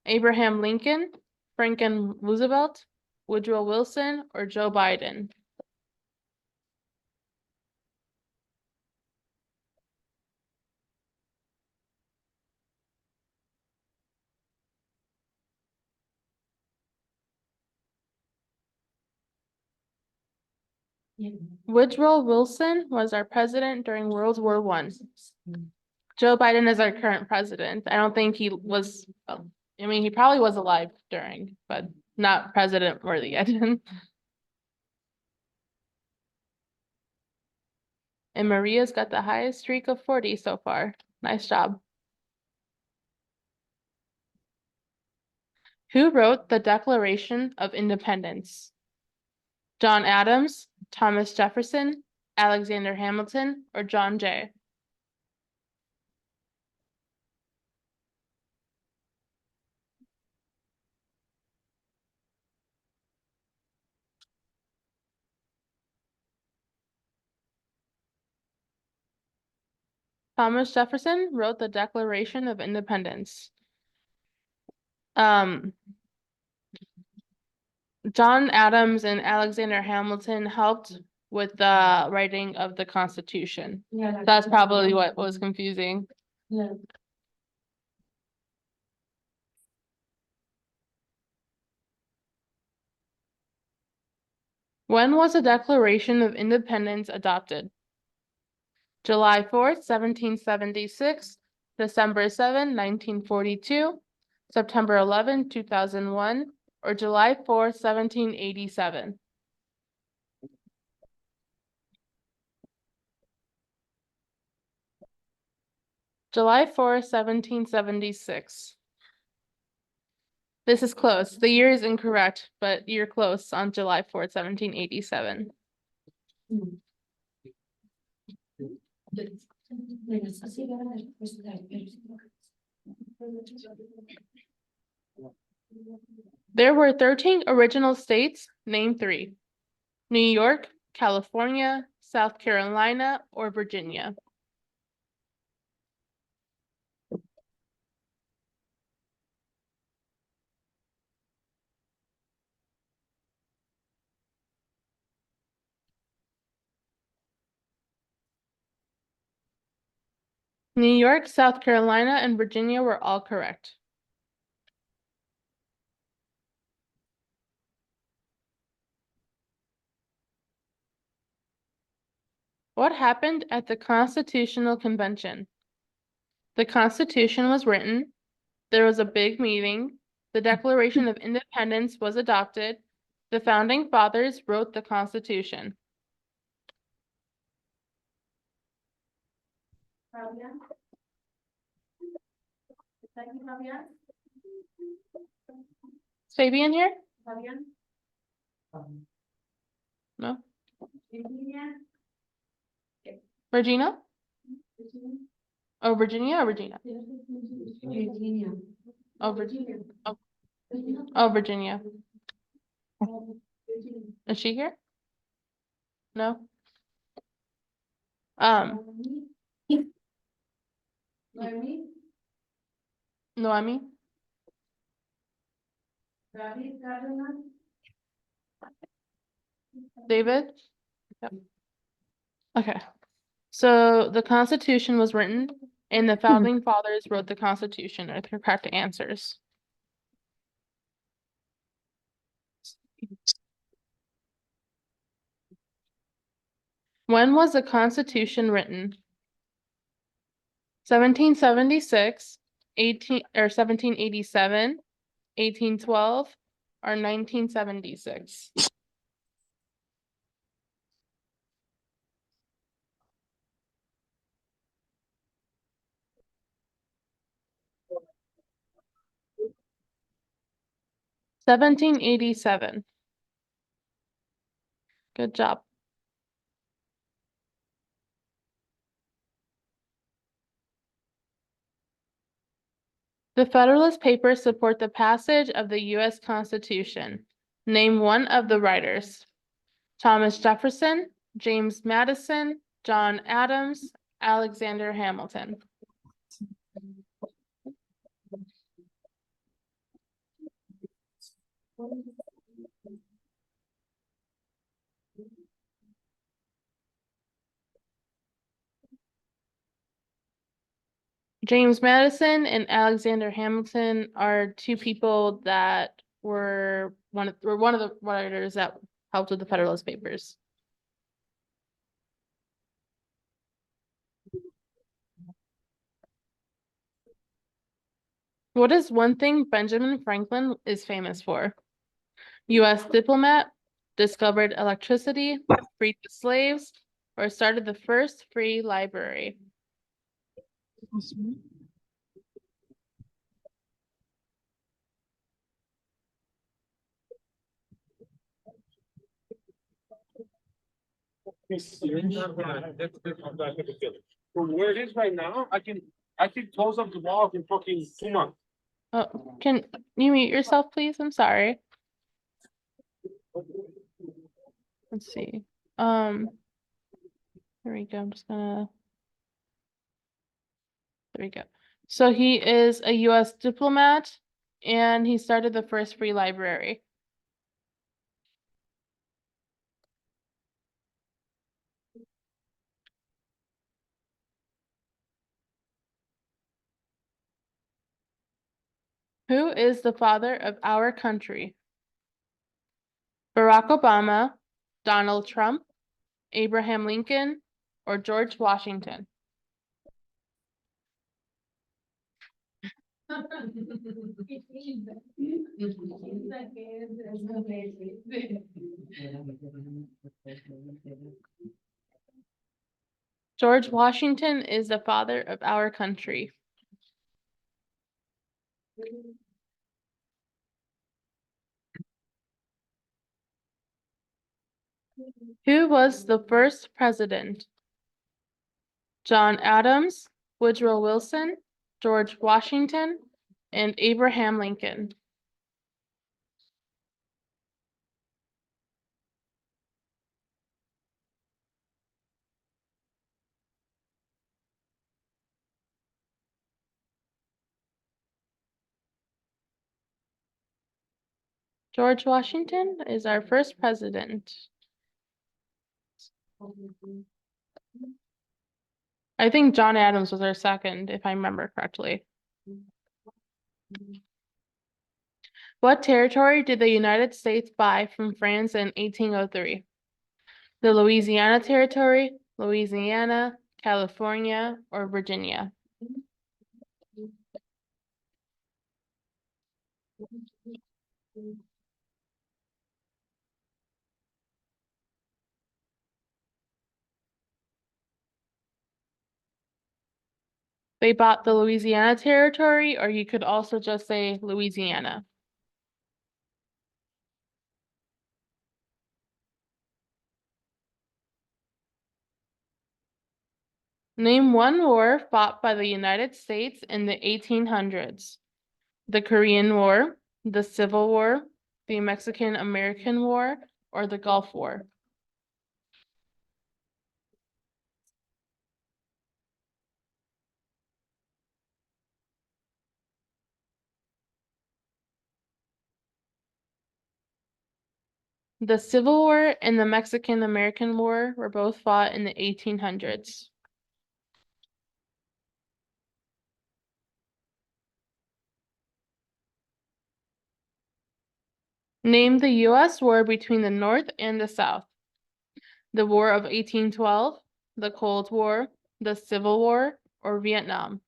Abraham Lincoln, Franklin Roosevelt, Woodrow Wilson, or Joe Biden? Woodrow Wilson was our president during World War I. Joe Biden is our current president. I don't think he was, I mean, he probably was alive during, but not president worthy yet. And Maria's got the highest streak of 40 so far. Nice job. Who wrote the Declaration of Independence? John Adams, Thomas Jefferson, Alexander Hamilton, or John Jay? Thomas Jefferson wrote the Declaration of Independence. John Adams and Alexander Hamilton helped with the writing of the Constitution. Yeah. That's probably what was confusing. Yeah. When was the Declaration of Independence adopted? July 4th, 1776, December 7, 1942, September 11, 2001, or July 4th, 1787? July 4th, 1776. This is close. The year is incorrect, but you're close on July 4th, 1787. Así que ahora después de There were 13 original states, name 3. New York, California, South Carolina, or Virginia. New York, South Carolina, and Virginia were all correct. What happened at the Constitutional Convention? The Constitution was written, there was a big meeting, the Declaration of Independence was adopted, the Founding Fathers wrote the Constitution. Fabian? Second, Fabian? Is Fabian here? Fabian? No? Virginia? Regina? Oh, Virginia or Regina? Virginia. Oh, Virginia. Oh, Virginia. Is she here? No? Noemi? Noemi? David Cardinal? David? Yep. Okay. So the Constitution was written and the Founding Fathers wrote the Constitution are the correct answers. When was the Constitution written? 1776, 1787, 1812, or 1976? (1787). Good job. The Federalist Papers support the passage of the U.S. Constitution. Name one of the writers. Thomas Jefferson, James Madison, John Adams, Alexander Hamilton. James Madison and Alexander Hamilton are two people that were one of the writers that helped with the Federalist Papers. What is one thing Benjamin Franklin is famous for? U.S. diplomat, discovered electricity, freed the slaves, or started the first free library? From where it is right now, I can close up the wall in fucking 2 months. Oh, can you mute yourself, please? I'm sorry. Let's see. There we go. I'm just gonna. There we go. So he is a U.S. diplomat, and he started the first free library. Who is the father of our country? Barack Obama, Donald Trump, Abraham Lincoln, or George Washington? George Washington is the father of our country. Who was the first president? John Adams, Woodrow Wilson, George Washington, and Abraham Lincoln. George Washington is our first president. I think John Adams was our second, if I remember correctly. What territory did the United States buy from France in 1803? The Louisiana Territory, Louisiana, California, or Virginia? They bought the Louisiana Territory, or you could also just say Louisiana. Name one war fought by the United States in the 1800s. The Korean War, the Civil War, the Mexican-American War, or the Gulf War. The Civil War and the Mexican-American War were both fought in the 1800s. Name the U.S. war between the North and the South. The War of 1812, the Cold War, the Civil War, or Vietnam.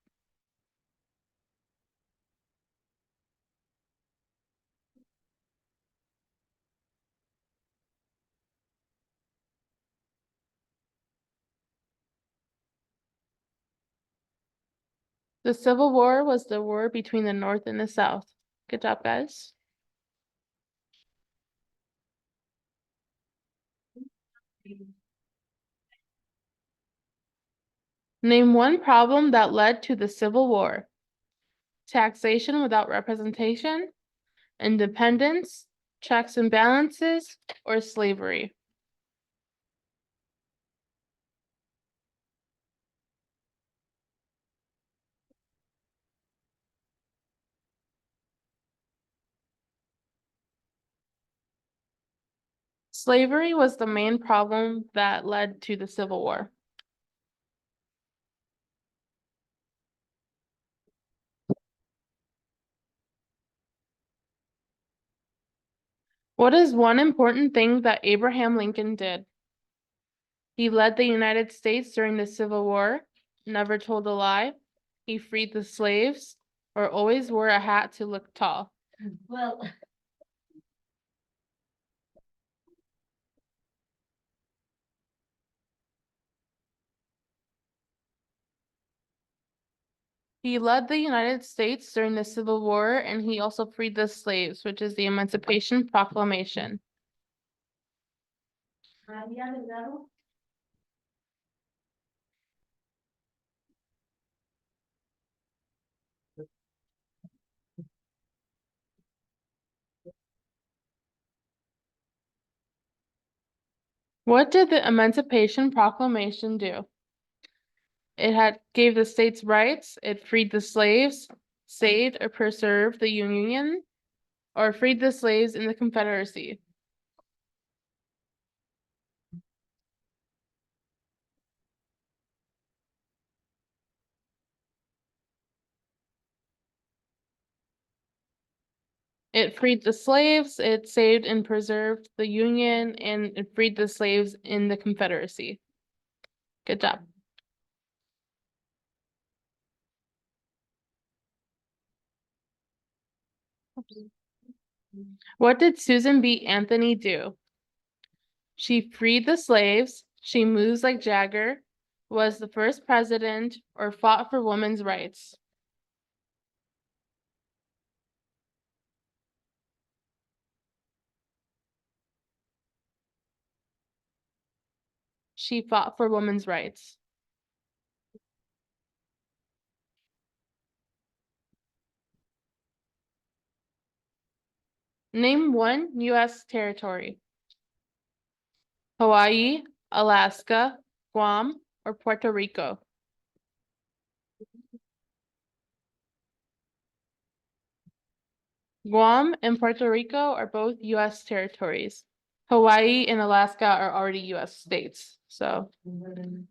The Civil War was the war between the North and the South. Good job, guys. Name one problem that led to the Civil War. Taxation without representation, independence, checks and balances, or slavery. Slavery was the main problem that led to the Civil War. What is one important thing that Abraham Lincoln did? He led the United States during the Civil War, never told a lie, he freed the slaves, or always wore a hat to look tall. Well, He led the United States during the Civil War, and he also freed the slaves, which is the Emancipation Proclamation. María Delgado. What did the Emancipation Proclamation do? It gave the states rights, it freed the slaves, saved or preserved the Union, or freed the slaves in the Confederacy. It freed the slaves, it saved and preserved the Union, and it freed the slaves in the Confederacy. Good job. What did Susan B. Anthony do? She freed the slaves, she moves like Jagger, was the first president, or fought for women's rights. She fought for women's rights. Name one US territory. Hawaii, Alaska, Guam, or Puerto Rico. Guam and Puerto Rico are both US territories. Hawaii and Alaska are already US states, so. Mhm.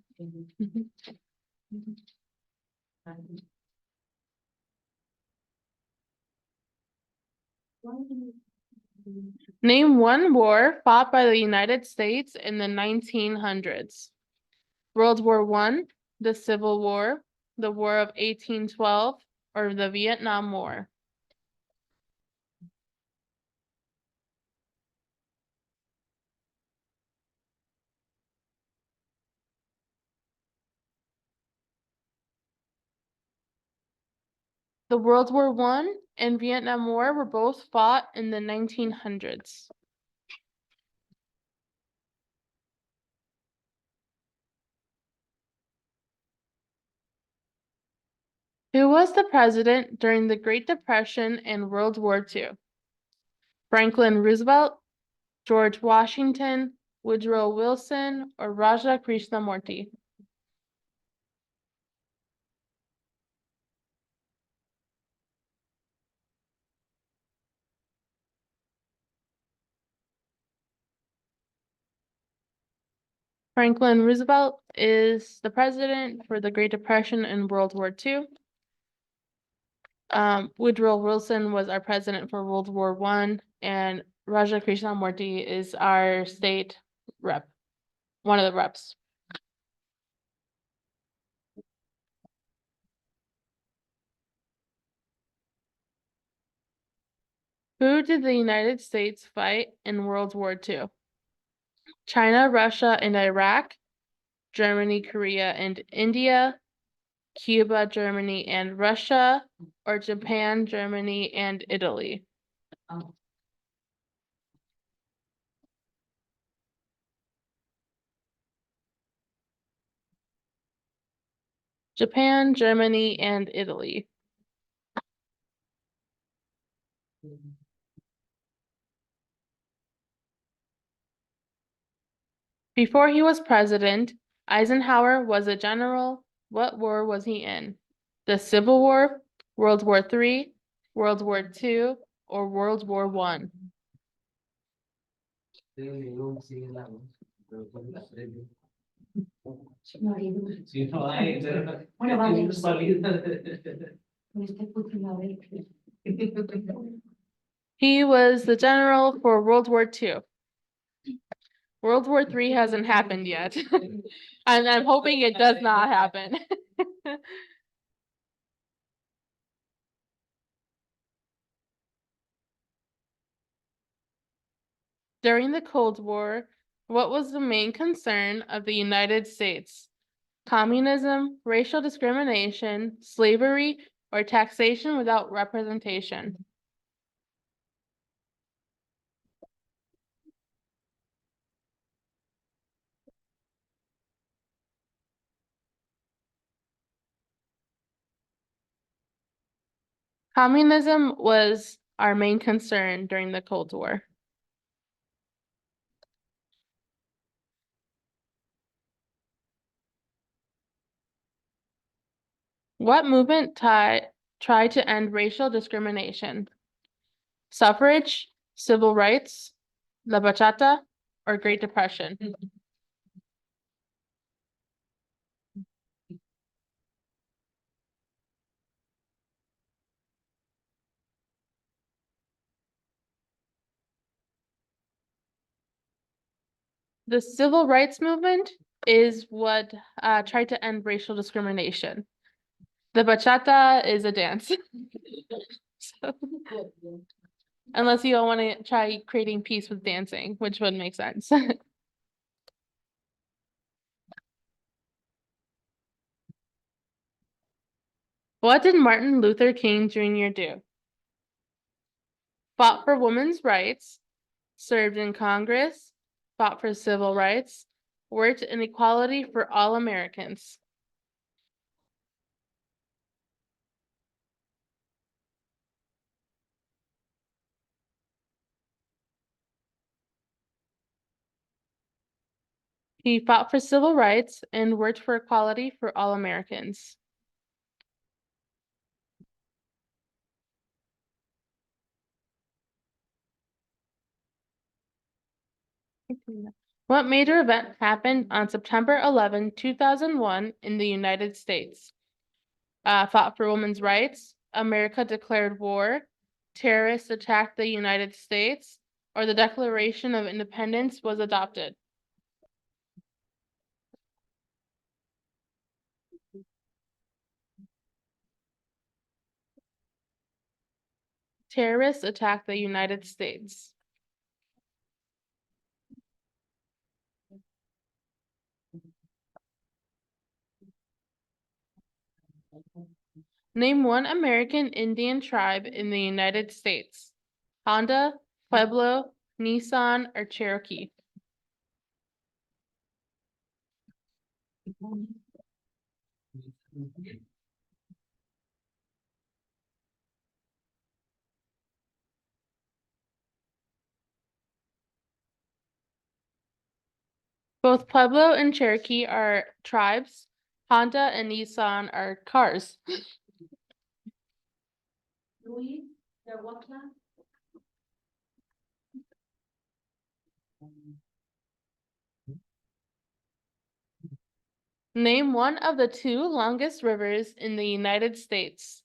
Name one war fought by the United States in the 1900s. World War I, the Civil War, the War of 1812, or the Vietnam War. The World War I and Vietnam War were both fought in the 1900s. Who was the president during the Great Depression and World War II? Franklin Roosevelt, George Washington, Woodrow Wilson, or Raja Krishnamurti? Franklin Roosevelt is the president for the Great Depression and World War II. Woodrow Wilson was our president for World War I, and Raja Krishnamurti is our state rep, one of the reps. Who did the United States fight in World War II? China, Russia, and Iraq, Germany, Korea, and India, Cuba, Germany, and Russia, or Japan, Germany, and Italy? Japan, Germany, and Italy. Before he was president, Eisenhower was a general. What war was he in? The Civil War, World War III, World War II, or World War I? Si no hay, Bueno, vale. es válida. He was the general for World War II. World War III hasn't happened yet. And I'm hoping it does not happen. During the Cold War, what was the main concern of the United States? Communism, racial discrimination, slavery, or taxation without representation? Communism was our main concern during the Cold War. What movement tried to end racial discrimination? Suffrage, civil rights, La Bachata, or Great Depression? The civil rights movement is what tried to end racial discrimination. The bachata is a dance. So, unless you all want to try creating peace with dancing, which would make sense. What did Martin Luther King Jr. do? Fought for women's rights, served in Congress, fought for civil rights, worked in equality for all Americans. He fought for civil rights and worked for equality for all Americans. What major event happened on September 11, 2001 in the United States? Fought for women's rights, America declared war, terrorists attacked the United States, or the Declaration of Independence was adopted. Terrorists attacked the United States. Name one American Indian tribe in the United States. Honda, Pueblo, Nissan, or Cherokee. Both Pueblo and Cherokee are tribes. Honda and Nissan are cars. Luis, the what plan? Name one of the two longest rivers in the United States.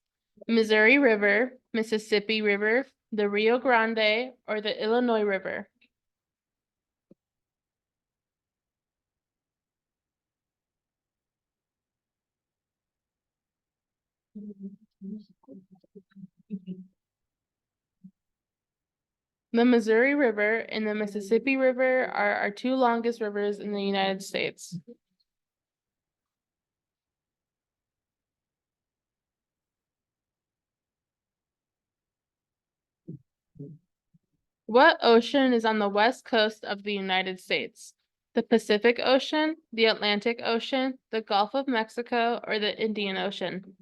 Missouri River, Mississippi River, the Rio Grande, or the Illinois River. The Missouri River and the Mississippi River are our two longest rivers in the United States. What ocean is on the west coast of the United States? The Pacific Ocean, the Atlantic Ocean, the Gulf of Mexico, or the Indian Ocean?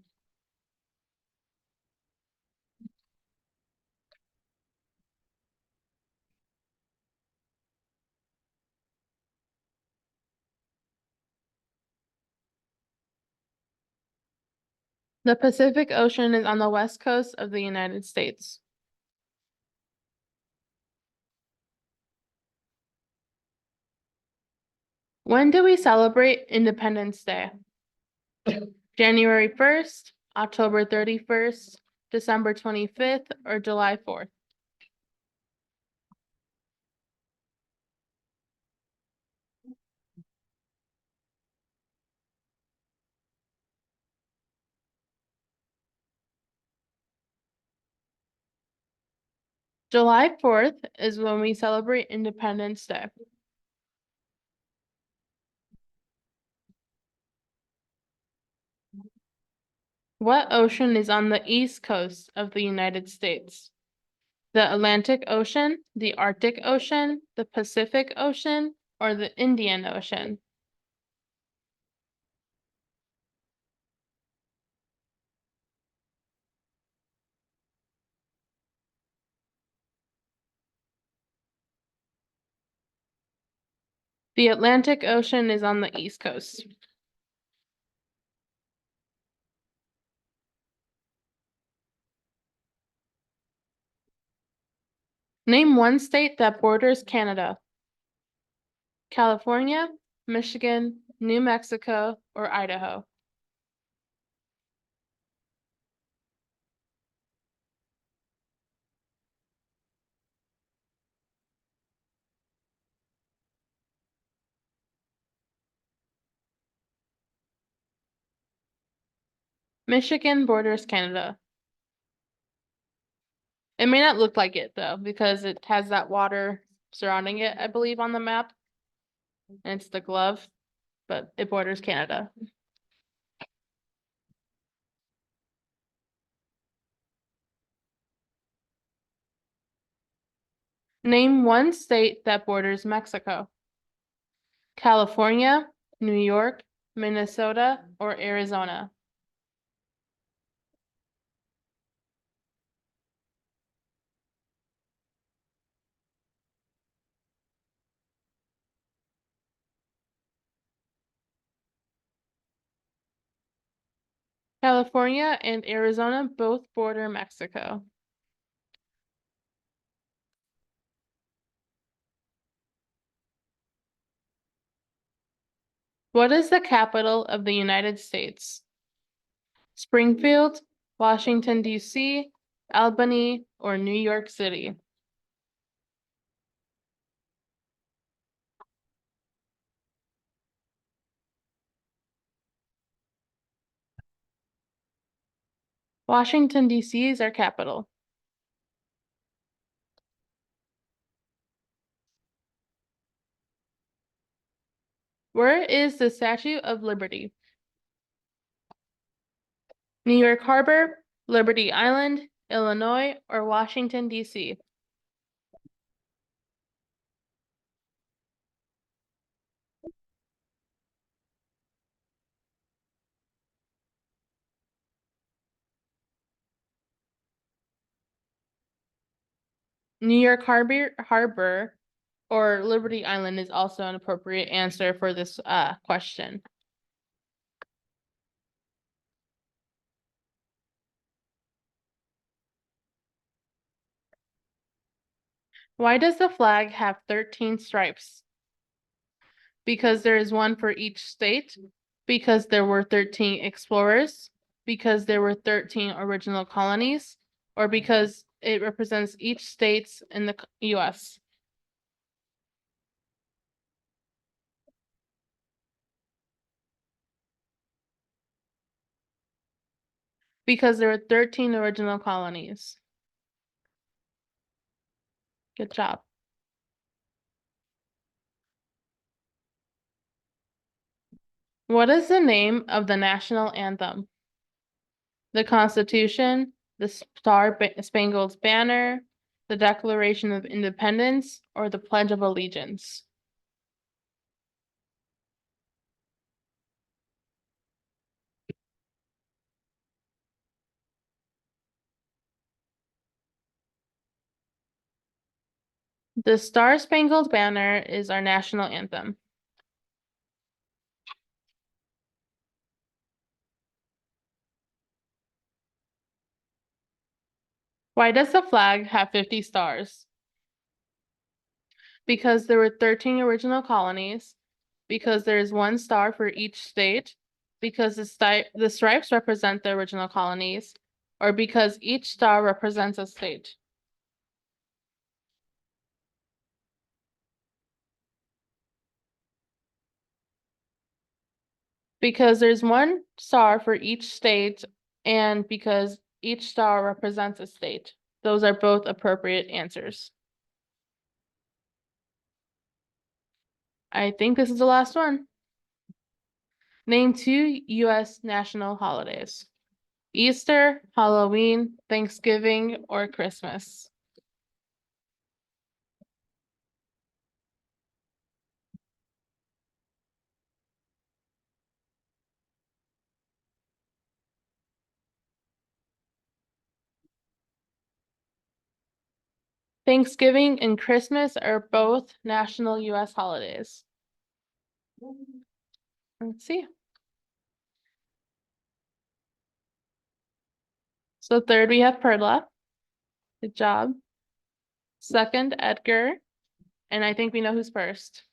The Pacific Ocean is on the west coast of the United States. When do we celebrate Independence Day? January 1st, October 31st, December 25th, or July 4th? July 4th is when we celebrate Independence Day. What ocean is on the east coast of the United States? The Atlantic Ocean, the Arctic Ocean, the Pacific Ocean, or the Indian Ocean? The Atlantic Ocean is on the east coast. Name one state that borders Canada. California, Michigan, New Mexico, or Idaho? Michigan borders Canada. It may not look like it though, because it has that water surrounding it, I believe, on the map. And it's the glove, but it borders Canada. Name one state that borders Mexico. California, New York, Minnesota, or Arizona? California and Arizona both border Mexico. What is the capital of the United States? Springfield, Washington, D.C., Albany, or New York City? Washington, D.C. is our capital. Where is the Statue of Liberty? New York Harbor, Liberty Island, Illinois, or Washington, D.C.? New York Harbor or Liberty Island is also an appropriate answer for this question. Why does the flag have 13 stripes? Because there is one for each state, because there were 13 explorers, because there were 13 original colonies, or because it represents each state in the US. Because there were 13 original colonies. Good job. What is the name of the national anthem? The Constitution, the Star-Spangled Banner, the Declaration of Independence, or the Pledge of Allegiance? The Star-Spangled Banner is our national anthem. Why does the flag have 50 stars? Because there were 13 original colonies, because there is one star for each state, because the stripes represent the original colonies, or because each star represents a state. Because there's one star for each state, and because each star represents a state. Those are both appropriate answers. I think this is the last one. Name 2 US national holidays: Easter, Halloween, Thanksgiving, or Christmas. Thanksgiving and Christmas are both national US holidays. Let's see. So third, we have Perla. Good job. Second, Edgar. And I think we know who's first.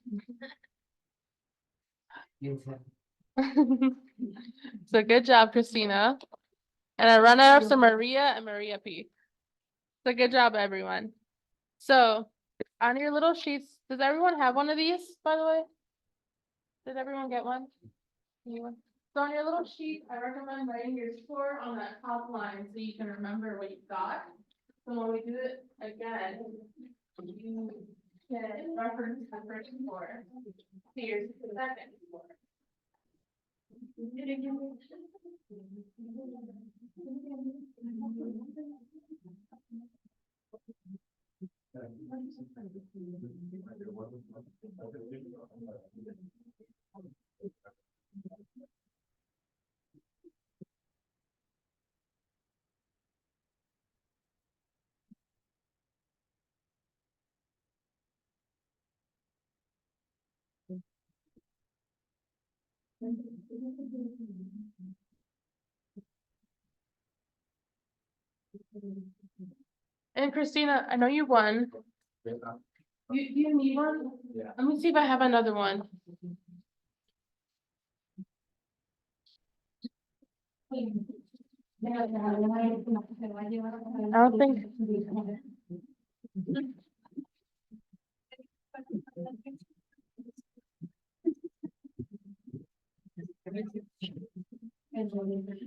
So good job, Christina. And a runner-ups to Maria and Maria P. So good job, everyone. So on your little sheets, does everyone have one of these, by the way? Did everyone get one? Anyone? So on your little sheet, I recommend writing your score on that top line so you can remember what you got. So when we do it again, you can reference the first score. Here's the second score. And Christina, I know you won. You need one? Yeah. Let me see if I have another one. I don't think.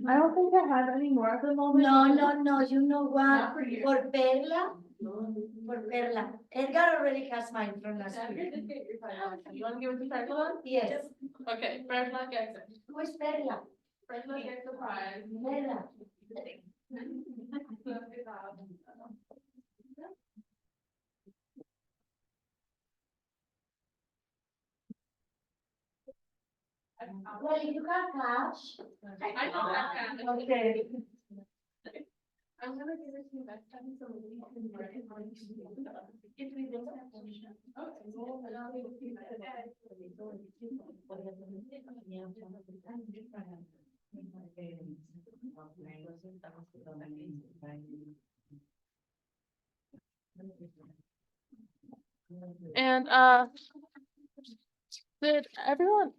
I don't think I have any more at the moment. No, you know what? Not for you. For Perla, Edgar already has mine from last week. You wanna give it to Perla? Yes. Okay, Perla gets it. Who is Perla? Perla gets the prize. Perla. Well, you have cash. I don't have that. Okay. I'm gonna give it to you next time, so we can write it on. If we don't have permission. Okay. Well, then I'll give it to you next time. And did everyone?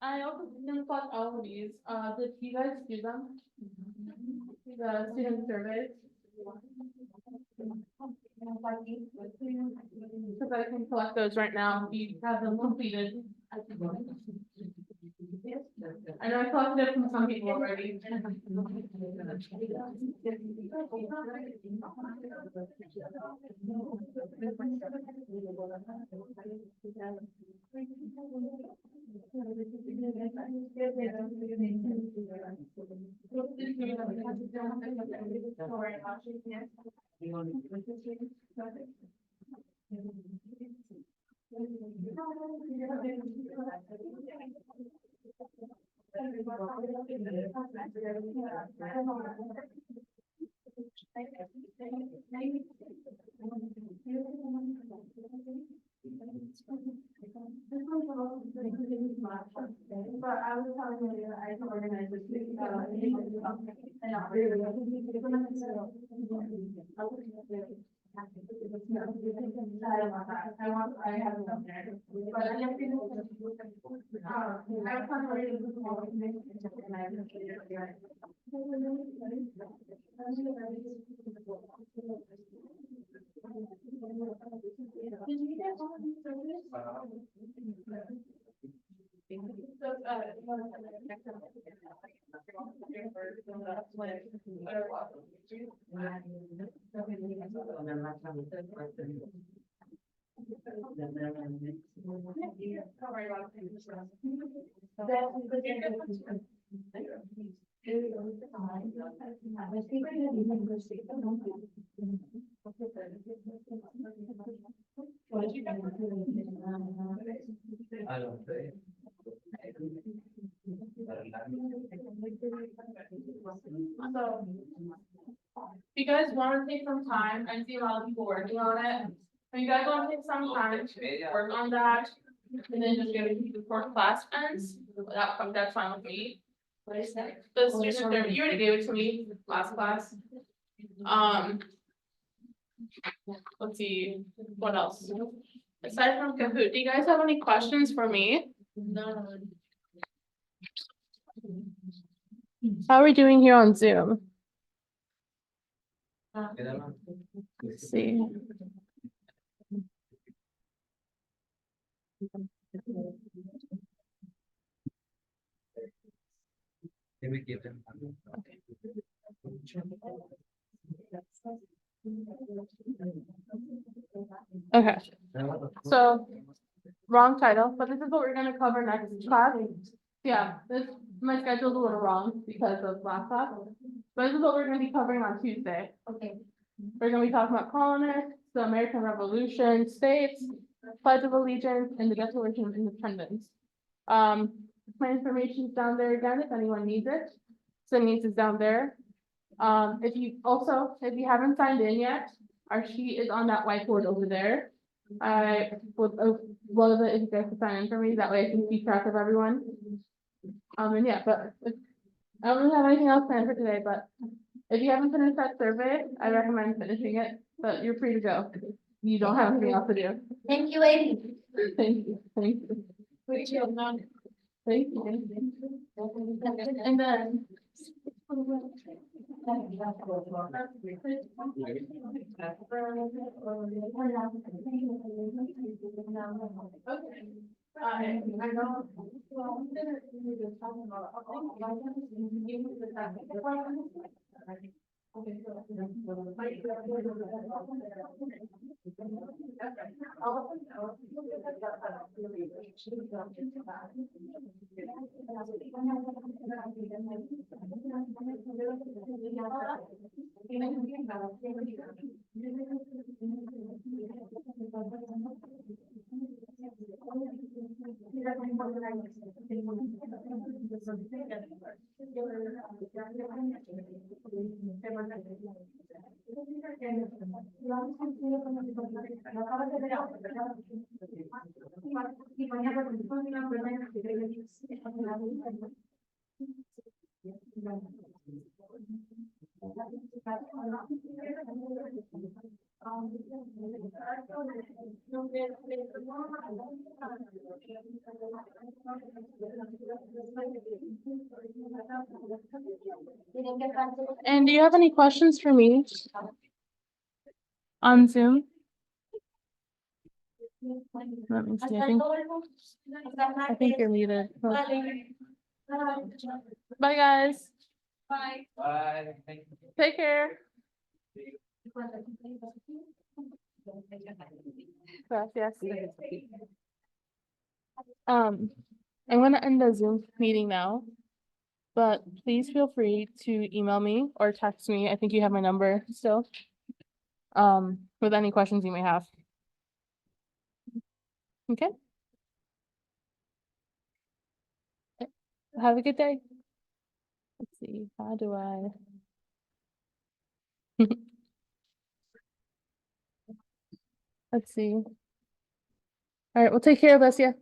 I also didn't collect all of these. Did you guys do them? The student surveys? Because I can collect those right now. You have them completed. I know I collected it from some people already. But I was telling you that I can organize this week. I have them there. But I have to. Did you get all of these surveys? I don't think. So, if you guys wanna take some time, I see a lot of people working on it. If you guys wanna take some time to work on that, and then just give it to you before class ends, that's fine with me. What is that? The student survey, you already gave it to me last class. Let's see, what else? Aside from Kahoot, do you guys have any questions for me? No. How are we doing here on Zoom? Let's see. Can we give them? Okay, so wrong title, but this is what we're gonna cover next class. Yeah, my schedule's a little wrong because of last class, but this is what we're gonna be covering on Tuesday. Okay. We're gonna be talking about colonists, the American Revolution, states, Pledge of Allegiance, and the Declaration of Independence. My information's down there again, if anyone needs it. Sydney's is down there. If you haven't signed in yet, our sheet is on that whiteboard over there. I would love it if you guys could sign in for me, that way I can keep track of everyone. And yeah, but I don't really have anything else planned for today, but If you haven't finished that survey, I recommend finishing it, but you're free to go. You don't have anything else to do. Thank you, lady. Thank you, thank you. Thank you. And then. And do you have any questions for me? On Zoom? Let me see, I think you're muted. Oh. Bye, guys. Bye. Bye. Thank you. Take care. Gracias. I'm gonna end the Zoom meeting now. But please feel free to email me or text me. I think you have my number still. With any questions you may have. Okay. Have a good day. Let's see, how do I? Let's see. All right, well, take care, Alessia.